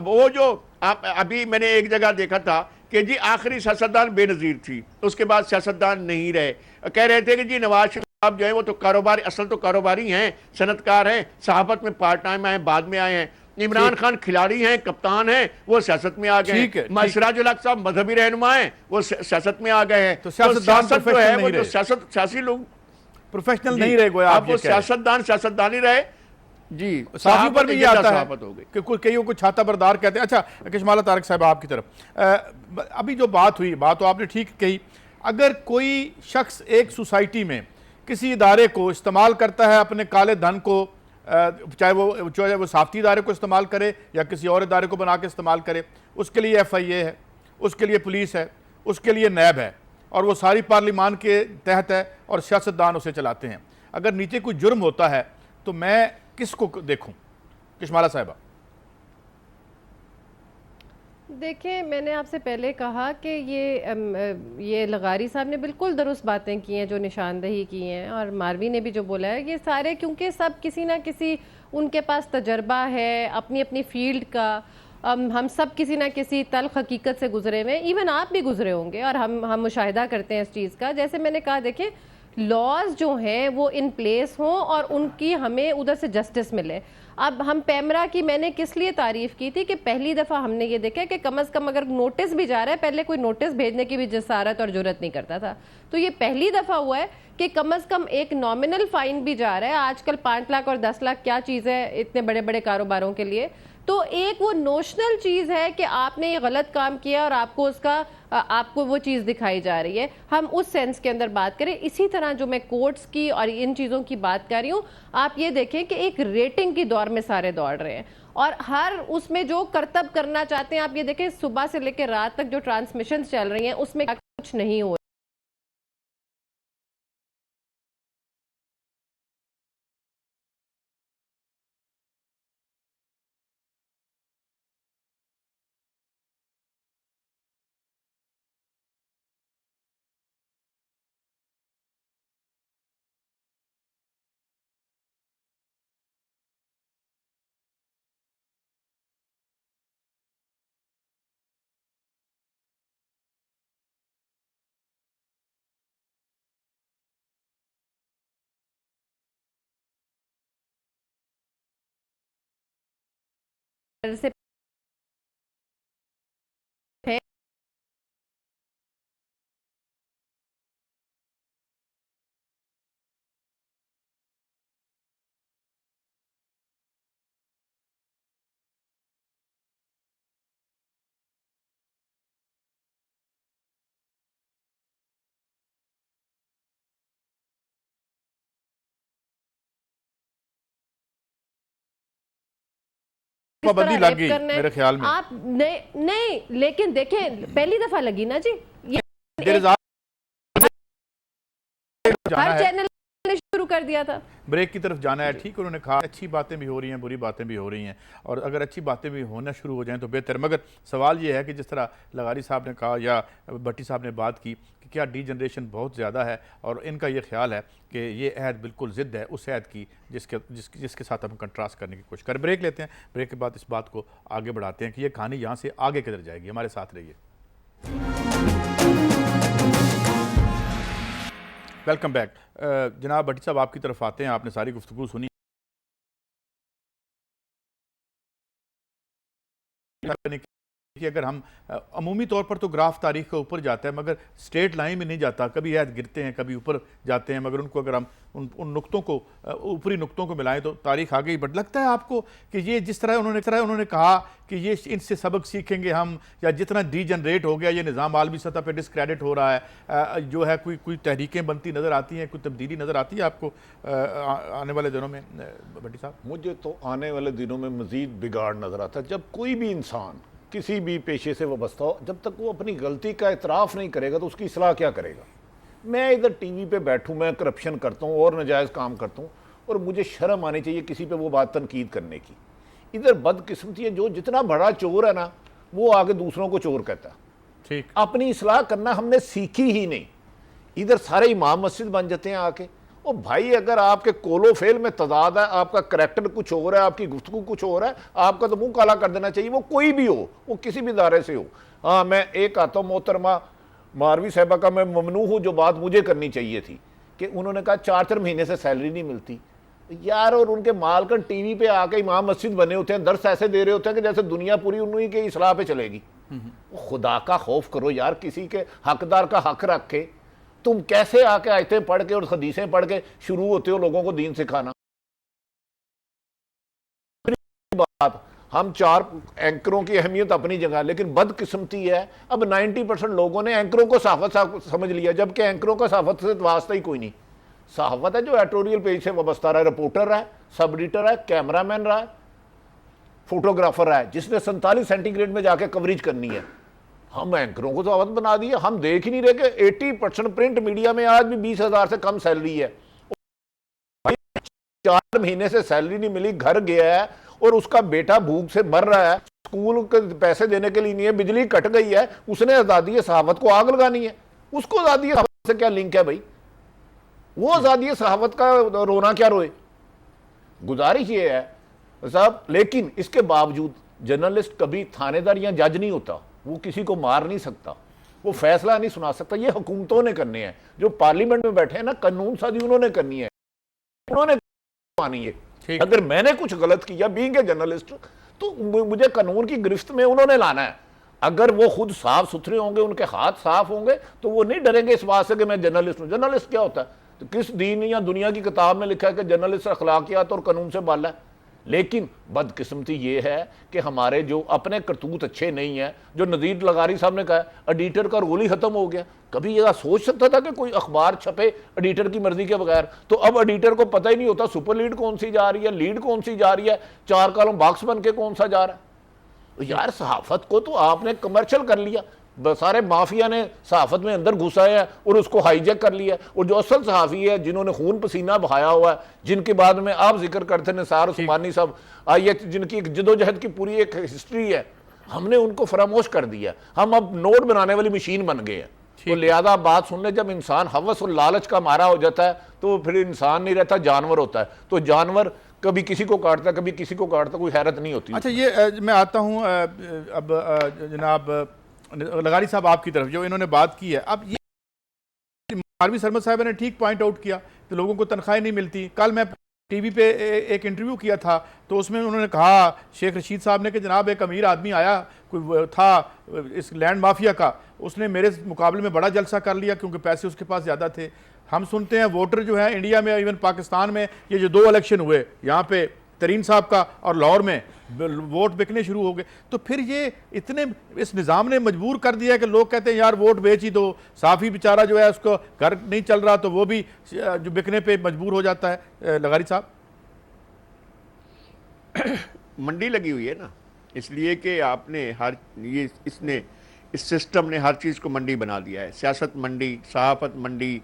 وہ جو ابھی میں نے ایک جگہ دیکھا تھا کہ جی آخری سیاستدان بے نظیر تھی, اس کے بعد سیاستدان نہیں رہے. کہہ رہے تھے کہ جی نواز شریف صاحب جو ہیں وہ تو کاروباری, اصل تو کاروباری ہیں, صنعت کار ہیں, صحافت میں پارٹ ٹائم آئے ہیں, بعد میں آئے ہیں. عمران خان کھلاڑی ہیں، کپتان ہیں، وہ سیاست میں آ گئے ٹھیک ہے، ہیں. سراج الحق صاحب مذہبی رہنما ہیں، وہ سیاست میں آ گئے ہیں. تو سیاستدان سیاست جو professional ہے نہیں وہ تو رہے. سیاسی لوگ پروفیشنل نہیں رہے گویا آپ اب وہ یہ کہہ رہے ہیں. سیاستدان ہی رہے. جی صحافی پر بھی یہ آتا صحافت ہو ہے گئی. کہ کئیوں کو چھاتا بردار کہتے ہیں. اچھا کشمالہ طارق صاحب آپ کی طرف ابھی جو بات ہوئی، بات تو آپ نے ٹھیک کہی. اگر کوئی شخص ایک سوسائٹی میں کسی ادارے کو استعمال کرتا ہے اپنے کالے دھن کو، چاہے وہ صحافتی ادارے کو استعمال کرے یا کسی اور ادارے کو بنا کے استعمال کرے، اس کے لیے FIA ہے، اس کے لیے پولیس ہے، اس کے لیے نیب ہے، اور وہ ساری پارلیمان کے تحت ہے اور سیاستدان اسے چلاتے ہیں. اگر نیچے کوئی جرم ہوتا ہے تو میں کس کو دیکھوں؟ کشمالہ صاحبہ. دیکھیں، میں نے آپ سے پہلے کہا کہ یہ لغاری صاحب نے بالکل درست باتیں کی ہیں جو نشاندہی کی ہیں، اور ماروی نے بھی جو بولا ہے، یہ سارے کیونکہ سب کسی نہ کسی ان کے پاس تجربہ ہے اپنی اپنی فیلڈ کا. ہم سب کسی نہ کسی تلخ حقیقت سے گزرے ہوئے، ایون آپ بھی گزرے ہوں گے، اور ہم مشاہدہ کرتے ہیں اس چیز کا. جیسے میں نے کہا، دیکھیں لاز جو ہیں وہ ان پلیس ہوں اور ان کی ہمیں ادھر سے جسٹس ملے. اب ہم پیمرا کی میں نے کس لیے تعریف کی تھی کہ پہلی دفعہ ہم نے یہ دیکھا کہ کم از کم اگر نوٹس بھی جا رہا ہے، پہلے کوئی نوٹس بھیجنے کی بھی جسارت اور جرت نہیں کرتا تھا. تو یہ پہلی دفعہ ہوا ہے کہ کم از کم ایک نامنل فائن بھی جا رہا ہے. آج کل 5 لاکھ اور 10 لاکھ کیا چیز ہے اتنے بڑے بڑے کاروباروں کے لیے. تو ایک وہ نوشنل چیز ہے کہ آپ نے یہ غلط کام کیا اور آپ کو وہ چیز دکھائی جا رہی ہے. ہم اس سینس کے اندر بات کریں. اسی طرح جو میں کورٹس کی اور ان چیزوں کی بات کر رہی ہوں، آپ یہ دیکھیں کہ ایک ریٹنگ کی دور میں سارے دوڑ رہے ہیں، اور ہر اس میں جو کرتب کرنا چاہتے ہیں. آپ یہ دیکھیں صبح سے لے کے رات تک جو ٹرانسمیشنز چل رہی ہیں اس میں کچھ نہیں ہو سے پابندی لگ گئی میرے خیال میں. آپ نہیں، لیکن دیکھیں پہلی دفعہ لگی نا جی. ہر چینل نے شروع کر دیا تھا. بریک کی طرف جانا ہے. ٹھیک، انہوں نے کہا اچھی باتیں بھی ہو رہی ہیں، بری باتیں بھی ہو رہی ہیں، اور اگر اچھی باتیں بھی ہونا شروع ہو جائیں تو بہتر. مگر سوال یہ ہے کہ جس طرح لغاری صاحب نے کہا یا بھٹی صاحب نے بات کی کہ کیا ڈی جنریشن بہت زیادہ ہے، اور ان کا یہ خیال ہے کہ یہ عہد بالکل ضد ہے اس عہد کی جس کے ساتھ ہم کنٹراسٹ کرنے کی کوشش کریں. بریک لیتے ہیں. بریک کے بعد اس بات کو آگے بڑھاتے ہیں کہ یہ کہانی یہاں سے آگے کدھر جائے گی. ہمارے ساتھ رہیے. Welcome back. جناب بھٹی صاحب آپ کی طرف آتے ہیں. آپ نے ساری گفتگو سنی. کہ اگر ہم عمومی طور پر تو گراف تاریخ کے اوپر جاتا ہے مگر سٹیٹ لائن میں نہیں جاتا. کبھی عہد گرتے ہیں، کبھی اوپر جاتے ہیں، مگر ان کو اگر ہم ان نقطوں کو، اوپری نقطوں کو ملائیں تو تاریخ آگے ہی بڑھ. لگتا ہے آپ کو کہ یہ جس طرح انہوں نے کہا کہ یہ ان سے سبق سیکھیں گے ہم، یا جتنا ڈی جنریٹ ہو گیا یہ نظام عالمی سطح پہ ڈسکریڈٹ ہو رہا ہے، جو ہے کوئی تحریکیں بنتی نظر آتی ہیں، کوئی تبدیلی نظر آتی ہے آپ کو آنے والے دنوں میں بھٹی صاحب؟ مجھے تو آنے والے دنوں میں مزید بگاڑ نظر آتا ہے. جب کوئی بھی انسان کسی بھی پیشے سے وابستہ ہو، جب تک وہ اپنی غلطی کا اعتراف نہیں کرے گا تو اس کی اصلاح کیا کرے گا؟ میں ادھر ٹی وی پہ بیٹھوں، میں کرپشن کرتا ہوں اور ناجائز کام کرتا ہوں، اور مجھے شرم آنی چاہیے کسی پہ وہ بات تنقید کرنے کی. ادھر بدقسمتی ہے، جو جتنا بڑا چور ہے نا وہ آگے دوسروں کو چور کہتا ہے. ٹھیک، اپنی اصلاح کرنا ہم نے سیکھی ہی نہیں. ادھر سارے امام مسجد بن جاتے ہیں آ کے. اور بھائی اگر آپ کے کول و فعل میں تضاد ہے، آپ کا کریکٹر کچھ اور ہے، آپ کی گفتگو کچھ اور ہے، آپ کا تو منہ کالا کر دینا چاہیے. وہ کوئی بھی ہو، وہ کسی بھی ادارے سے ہو. ہاں میں ایک آتا ہوں محترمہ ماروی صاحبہ کا میں ممنوع ہوں، جو بات مجھے کرنی چاہیے تھی کہ انہوں نے کہا 4 مہینے سے سیلری نہیں ملتی. یار اور ان کے مالکن ٹی وی پہ آ کے امام مسجد بنے ہوتے ہیں، درس ایسے دے رہے ہوتے ہیں کہ جیسے دنیا پوری انہی کے اصلاح پہ چلے گی. خدا کا خوف کرو یار، کسی کے حقدار کا حق رکھ کے تم کیسے آ کے آیتیں پڑھ کے اور حدیثیں پڑھ کے شروع ہوتے ہو لوگوں کو دین سکھانا. بات ہم 4 اینکروں کی اہمیت اپنی جگہ، لیکن بدقسمتی ہے اب 90% لوگوں نے اینکروں کو صحافت سمجھ لیا، جبکہ اینکروں کا صحافت سے واسطہ ہی کوئی نہیں. صحافت ہے جو ایڈیٹوریل پیج سے وابستہ رہا ہے، رپورٹر ہے، سب ایڈیٹر ہے، کیمرہ مین رہا ہے، فوٹوگرافر ہے، جس نے 47 سینٹی گریڈ میں جا کے کوریج کرنی ہے. ہم اینکروں کو صحافت بنا دیے. ہم دیکھ ہی نہیں رہے کہ 80% پرنٹ میڈیا میں آج بھی 20,000 سے کم سیلری ہے. 4 مہینے سے سیلری نہیں ملی، گھر گیا ہے اور اس کا بیٹا بھوک سے مر رہا ہے، اسکول کے پیسے دینے کے لیے نہیں ہے، بجلی کٹ گئی ہے، اس نے آزادی صحافت کو آگ لگانی ہے. اس کو آزادی صحافت سے کیا لنک ہے بھائی؟ وہ آزادی صحافت کا رونا کیا روئے. گزارش یہ ہے صاحب، لیکن اس کے باوجود جرنلسٹ کبھی تھانے دار یا جج نہیں ہوتا، وہ کسی کو مار نہیں سکتا، وہ فیصلہ نہیں سنا سکتا. یہ حکومتوں نے کرنے ہیں، جو پارلیمنٹ میں بیٹھے ہیں نا، قانون سازی انہوں نے کرنی ہے، انہوں نے مانی ہے. اگر میں نے کچھ غلط کیا بینگ اے جرنلسٹ تو مجھے قانون کی گرفت میں انہوں نے لانا ہے. اگر وہ خود صاف ستھرے ہوں گے، ان کے ہاتھ صاف ہوں گے، تو وہ نہیں ڈریں گے اس بات سے کہ میں جرنلسٹ ہوں. جرنلسٹ کیا ہوتا ہے؟ تو کس دین یا دنیا کی کتاب میں لکھا ہے کہ جرنلسٹ اخلاقیات اور قانون سے بالا ہے؟ لیکن بدقسمتی یہ ہے کہ ہمارے جو اپنے کرتوت اچھے نہیں ہیں، جو نذیر لغاری صاحب نے کہا ایڈیٹر کا رول ہی ختم ہو گیا. کبھی یہ سوچ سکتا تھا کہ کوئی اخبار چھپے ایڈیٹر کی مرضی کے بغیر؟ تو اب ایڈیٹر کو پتہ ہی نہیں ہوتا سپر لیڈ کون سی جا رہی ہے، لیڈ کون سی جا رہی ہے، 4 کالم باکس بن کے کون سا جا رہا ہے. یار صحافت کو تو آپ نے کمرشل کر لیا، سارے مافیا نے صحافت میں اندر گھسا ہے اور اس کو ہائی جیک کر لیا. اور جو اصل صحافی ہے، جنہوں نے خون پسینہ بہایا ہوا ہے، جن کے بعد میں آپ ذکر کرتے ہیں نثار عثمانی صاحب، آئیے جن کی جدوجہد کی پوری ایک ہسٹری ہے، ہم نے ان کو فراموش کر دیا. ہم اب نوٹ بنانے والی مشین بن گئے ہیں. تو لہذا بات سننے جب انسان ہوس اور لالچ کا مارا ہو جاتا ہے تو پھر انسان نہیں رہتا، جانور ہوتا ہے. تو جانور کبھی کسی کو کاٹتا ہے، کبھی کسی کو کاٹتا، کوئی حیرت نہیں ہوتی. اچھا، یہ میں آتا ہوں اب جناب لغاری صاحب آپ کی طرف، جو انہوں نے بات کی ہے. اب یہ عارمی سرمد صاحب نے ٹھیک پوائنٹ آؤٹ کیا کہ لوگوں کو تنخواہیں نہیں ملتی. کل میں ٹی وی پہ ایک انٹرویو کیا تھا تو اس میں انہوں نے کہا شیخ رشید صاحب نے کہ جناب ایک امیر آدمی آیا، کوئی تھا اس لینڈ مافیا کا، اس نے میرے مقابلے میں بڑا جلسہ کر لیا کیونکہ پیسے اس کے پاس زیادہ تھے. ہم سنتے ہیں ووٹر جو ہیں انڈیا میں، ایون پاکستان میں، یہ جو 2 الیکشن ہوئے یہاں پہ ترین صاحب کا اور لاہور میں، ووٹ بکنے شروع ہو گئے. تو پھر یہ اتنے اس نظام نے مجبور کر دیا کہ لوگ کہتے ہیں یار ووٹ بیچ ہی دو. صافی بیچارہ جو ہے اس کو گھر نہیں چل رہا تو وہ بھی جو بکنے پہ مجبور ہو جاتا ہے. لغاری صاحب، منڈی لگی ہوئی ہے نا، اس لیے کہ آپ نے اس سسٹم نے ہر چیز کو منڈی بنا دیا ہے. سیاست منڈی، صحافت منڈی،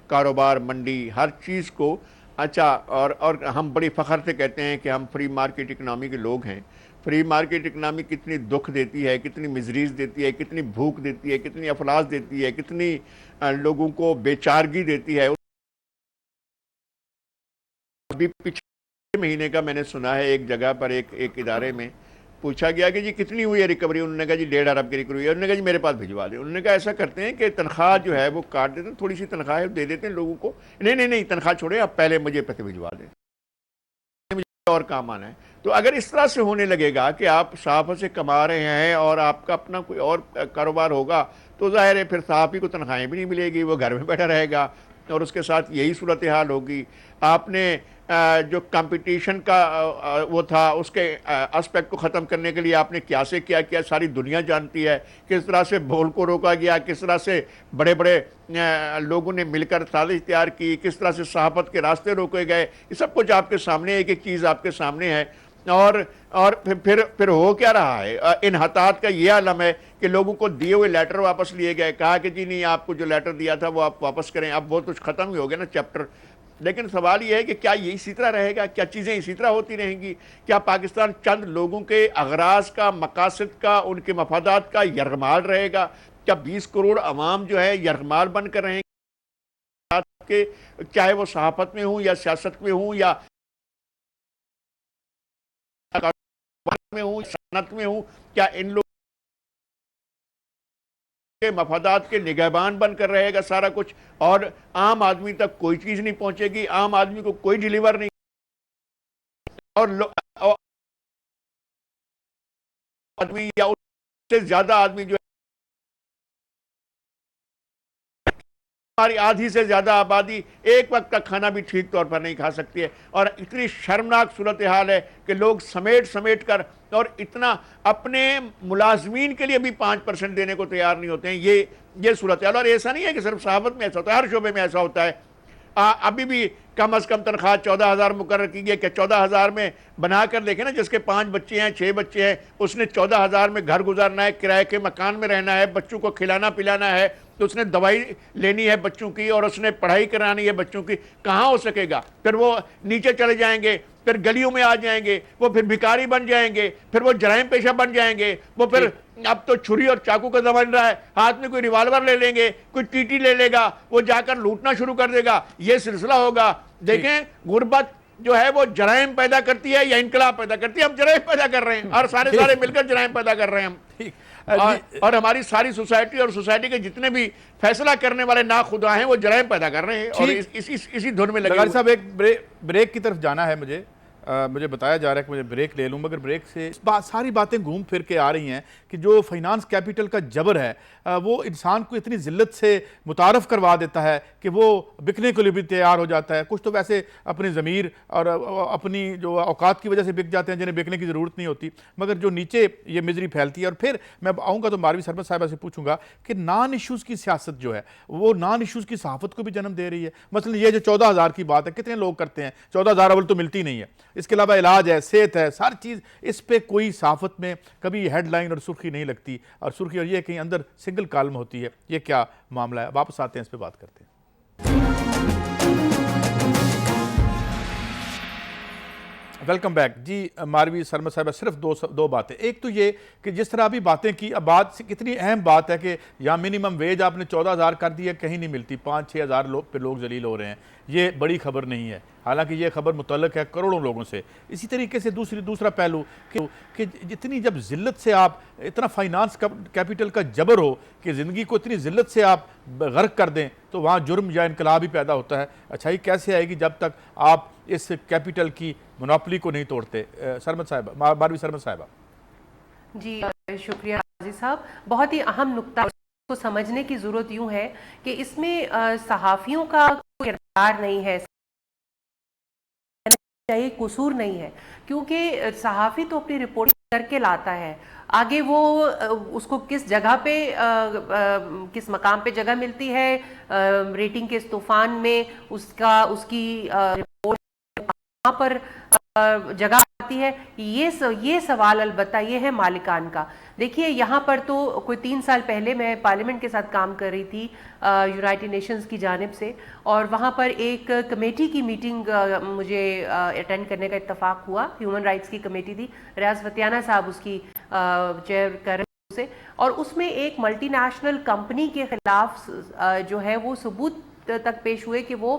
کاروبار منڈی، ہر چیز کو. اچھا، اور ہم بڑی فخر سے کہتے ہیں کہ ہم فری مارکیٹ اکنامی کے لوگ ہیں. فری مارکیٹ اکنامی کتنی دکھ دیتی ہے، کتنی مزریز دیتی ہے، کتنی بھوک دیتی ہے، کتنی افلاس دیتی ہے، کتنی لوگوں کو بے چارگی دیتی ہے. ابھی پچھلے مہینے کا میں نے سنا ہے ایک جگہ پر ایک ادارے میں پوچھا گیا کہ جی کتنی ہوئی ہے ریکوری، انہوں نے کہا جی 1.5 ارب کی ریکوری ہے. انہوں نے کہا جی میرے پاس بھجوا دیں. انہوں نے کہا ایسا کرتے ہیں کہ تنخواہ جو ہے وہ کاٹ دیتے ہیں، تھوڑی سی تنخواہ دے دیتے ہیں لوگوں کو. نہیں تنخواہ چھوڑیں، آپ پہلے مجھے پیسے بھجوا دیں، مجھے اور کام آنا ہے. تو اگر اس طرح سے ہونے لگے گا کہ آپ صحافت سے کما رہے ہیں اور آپ کا اپنا کوئی اور کاروبار ہوگا تو ظاہر ہے پھر صحافی کو تنخواہیں بھی نہیں ملے گی، وہ گھر میں بیٹھا رہے گا اور اس کے ساتھ یہی صورتحال ہوگی. آپ نے جو کمپٹیشن کا وہ تھا اس کے اسپیکٹ کو ختم کرنے کے لیے آپ نے کیا سے کیا ساری دنیا جانتی ہے. کس طرح سے بھول کو روکا گیا، کس طرح سے بڑے بڑے لوگوں نے مل کر سازش تیار کی، کس طرح سے صحافت کے راستے روکے گئے. یہ سب کچھ آپ کے سامنے، ایک ایک چیز آپ کے سامنے ہے. اور پھر ہو کیا رہا ہے؟ انحطاط کا یہ عالم ہے کہ لوگوں کو دیے ہوئے لیٹر واپس لیے گئے، کہا کہ جی نہیں آپ کو جو لیٹر دیا تھا وہ آپ واپس کریں. اب وہ کچھ ختم ہی ہو گیا نا چیپٹر. لیکن سوال یہ ہے کہ کیا یہ اسی طرح رہے گا؟ کیا چیزیں اسی طرح ہوتی رہیں گی؟ کیا پاکستان چند لوگوں کے اغراض کا، مقاصد کا، ان کے مفادات کا یرغمال رہے گا؟ کیا 20 کروڑ عوام جو ہے یرغمال بن کر رہیں گے، چاہے وہ صحافت میں ہوں یا سیاست میں ہوں یا میں ہوں، صنعت میں ہوں؟ کیا ان لوگوں کے مفادات کے نگہبان بن کر رہے گا سارا کچھ، اور عام آدمی تک کوئی چیز نہیں پہنچے گی، عام آدمی کو کوئی ڈیلیور نہیں اور آدمی یا اس سے زیادہ آدمی جو ہماری آدھی سے زیادہ آبادی ایک وقت کا کھانا بھی ٹھیک طور پر نہیں کھا سکتی ہے، اور اتنی شرمناک صورتحال ہے کہ لوگ سمیٹ کر اور اتنا اپنے ملازمین کے لیے بھی 5% دینے کو تیار نہیں ہوتے ہیں. یہ صورتحال. اور ایسا نہیں ہے کہ صرف صحافت میں ایسا ہوتا ہے، ہر شعبے میں ایسا ہوتا ہے. ابھی بھی کم از کم تنخواہ 14,000 مقرر کی گئی کہ 14,000 میں بنا کر دیکھیں نا، جس کے 5 بچے ہیں 6 بچے ہیں، اس نے 14,000 میں گھر گزارنا ہے، کرائے کے مکان میں رہنا ہے، بچوں کو کھلانا پلانا ہے، تو اس نے دوائی لینی ہے بچوں کی، اور اس نے پڑھائی کرانی ہے بچوں کی. کہاں ہو سکے گا؟ پھر وہ نیچے چلے جائیں گے، پھر گلیوں میں آ جائیں گے، وہ پھر بھکاری بن جائیں گے، پھر وہ جرائم پیشہ بن جائیں گے. وہ پھر اب تو چھری اور چاقو کا زمانہ رہا ہے، ہاتھ میں کوئی ریوالور لے لیں گے، کوئی ٹی ٹی لے لے گا، وہ جا کر لوٹنا شروع کر دے گا. یہ سلسلہ ہوگا. دیکھیں غربت جو ہے وہ جرائم پیدا کرتی ہے یا انقلاب پیدا کرتی ہے؟ ہم جرائم پیدا کر رہے ہیں، اور سارے مل کر جرائم پیدا کر رہے ہیں ہم. اور ہماری ساری سوسائٹی اور سوسائٹی کے جتنے بھی فیصلہ کرنے والے ناخدا ہیں وہ جرائم پیدا کر رہے ہیں، اور اسی دھن میں لگے لغاری ہوئے. صاحب ایک بریک کی طرف جانا ہے مجھے بتایا جا رہا ہے کہ مجھے بریک لے لوں، مگر بریک سے ساری باتیں گھوم پھر کے آ رہی ہیں کہ جو فائنانس کیپٹل کا جبر ہے وہ انسان کو اتنی ذلت سے متعارف کروا دیتا ہے کہ وہ بکنے کے لیے بھی تیار ہو جاتا ہے. کچھ تو ویسے اپنی ضمیر اور اپنی جو اوقات کی وجہ سے بک جاتے ہیں جنہیں بکنے کی ضرورت نہیں ہوتی، مگر جو نیچے یہ مزری پھیلتی ہے. اور پھر میں آؤں گا تو ماروی سرمد صاحبہ سے پوچھوں گا کہ نان ایشوز کی سیاست جو ہے وہ نان ایشوز کی صحافت کو بھی جنم دے رہی ہے. مثلا یہ جو 14,000 کی بات ہے، کتنے لوگ کرتے ہیں؟ 14,000 اول تو ملتی نہیں ہے، اس کے علاوہ علاج ہے، صحت ہے، ساری چیز. اس پہ کوئی صحافت میں کبھی ہیڈ لائن اور سرخی نہیں لگتی، اور سرخی اور یہ کہیں اندر سنگل کالم ہوتی ہے. یہ کیا معاملہ ہے؟ واپس آتے ہیں، اس پہ بات کرتے ہیں. Welcome back. جی ماروی سرمد صاحبہ، صرف دو باتیں. ایک تو یہ کہ جس طرح ابھی باتیں کی، اب بات کتنی اہم بات ہے کہ یہاں منیمم ویج آپ نے 14,000 کر دی ہے، کہیں نہیں ملتی، 5-6 ہزار پہ لوگ ذلیل ہو رہے ہیں. یہ بڑی خبر نہیں ہے، حالانکہ یہ خبر متعلق ہے کروڑوں لوگوں سے. اسی طریقے سے دوسرا پہلو کہ جتنی جب ذلت سے آپ اتنا فائنانس کیپٹل کا جبر ہو کہ زندگی کو اتنی ذلت سے آپ غرق کر دیں، تو وہاں جرم یا انقلاب ہی پیدا ہوتا ہے. اچھائی کیسے آئے گی جب تک آپ اس کیپٹل کی منوپلی کو نہیں توڑتے؟ سرمد صاحبہ، ماروی سرمد صاحبہ. جی شکریہ قاضی صاحب. بہت ہی اہم نقطہ کو سمجھنے کی ضرورت یوں ہے کہ اس میں صحافیوں کا کوئی کردار نہیں ہے، قصور نہیں ہے، کیونکہ صحافی تو اپنی رپورٹنگ کر کے لاتا ہے. آگے وہ اس کو کس جگہ پہ کس مقام پہ جگہ ملتی ہے ریٹنگ کے اس طوفان میں، اس کی رپورٹ کہاں پر جگہ آتی ہے، یہ سوال البتہ یہ ہے مالکان کا. دیکھیے یہاں پر تو کوئی 3 سال پہلے میں پارلیمنٹ کے ساتھ کام کر رہی تھی یونائٹڈ نیشنز کی جانب سے، اور وہاں پر ایک کمیٹی کی میٹنگ مجھے اٹینڈ کرنے کا اتفاق ہوا. ہیومن رائٹس کی کمیٹی تھی، ریاض فتیانہ صاحب اس کی چیئر کر رہے سے، اور اس میں ایک ملٹی نیشنل کمپنی کے خلاف جو ہے وہ ثبوت تک پیش ہوئے کہ وہ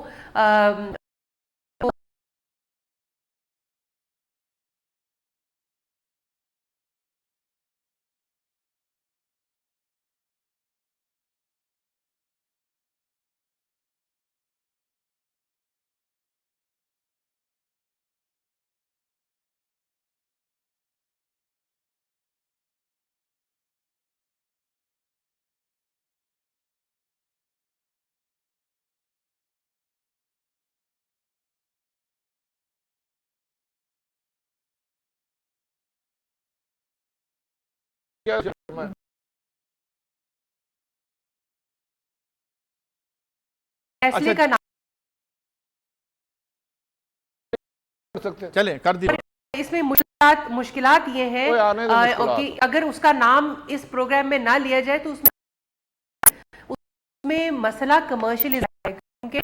فیصلے کا نام چلیں کر دی. اس میں مشکلات یہ ہیں کہ اگر اس کا نام اس پروگرام میں نہ لیا جائے تو اس میں مسئلہ کمرشل ہے، کیونکہ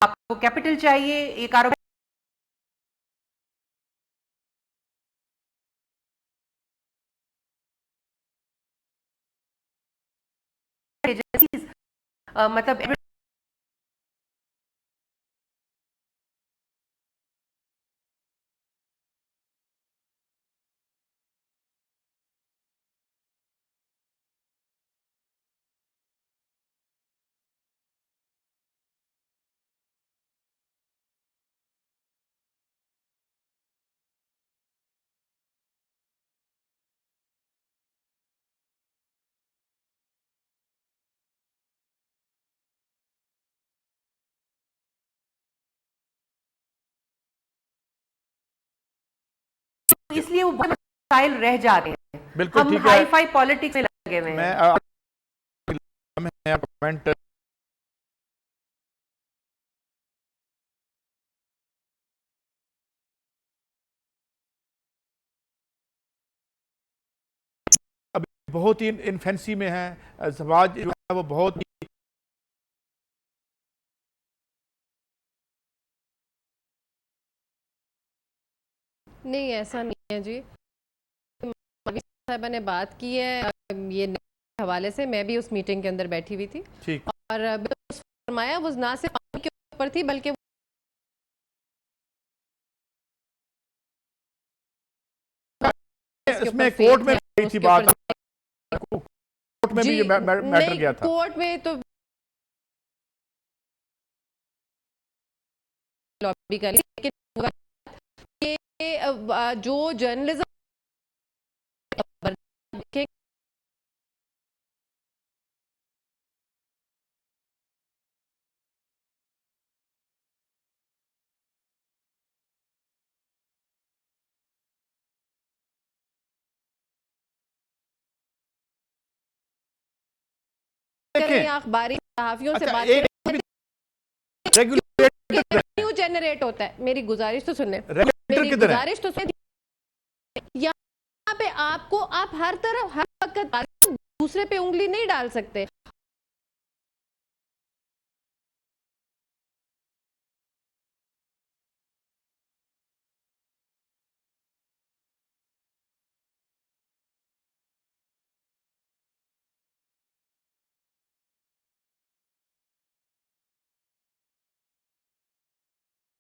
آپ کو کیپٹل چاہیے، یہ کاروبار مطلب اس لیے وہ بہت مسائل رہ جاتے ہیں. بالکل ہم ٹھیک ہے. ہائی فائی پالیٹکس میں لگے ہوئے ہیں. میں کمنٹ ابھی بہت ہی انفینسی میں ہے. زواج جو ہے وہ بہت ہی نہیں ایسا نہیں ہے جی. صاحبہ نے بات کی ہے یہ حوالے سے, میں بھی اس میٹنگ کے اندر بیٹھی ہوئی تھی, ٹھیک. اور فرمایا وہ نہ صرف پانی کے اوپر تھی بلکہ اس میں کورٹ میں گئی تھی بات, کورٹ میں بھی یہ میٹر گیا تھا. کورٹ میں تو لابی کر لی, لیکن جو جرنلزم کر رہے ہیں اخباری صحافیوں سے بات کیوں جنریٹ ہوتا ہے. میری گزارش تو سن لیں, میری گزارش تو سن. یہاں پہ آپ کو آپ ہر طرف ہر وقت دوسرے پہ انگلی نہیں ڈال سکتے.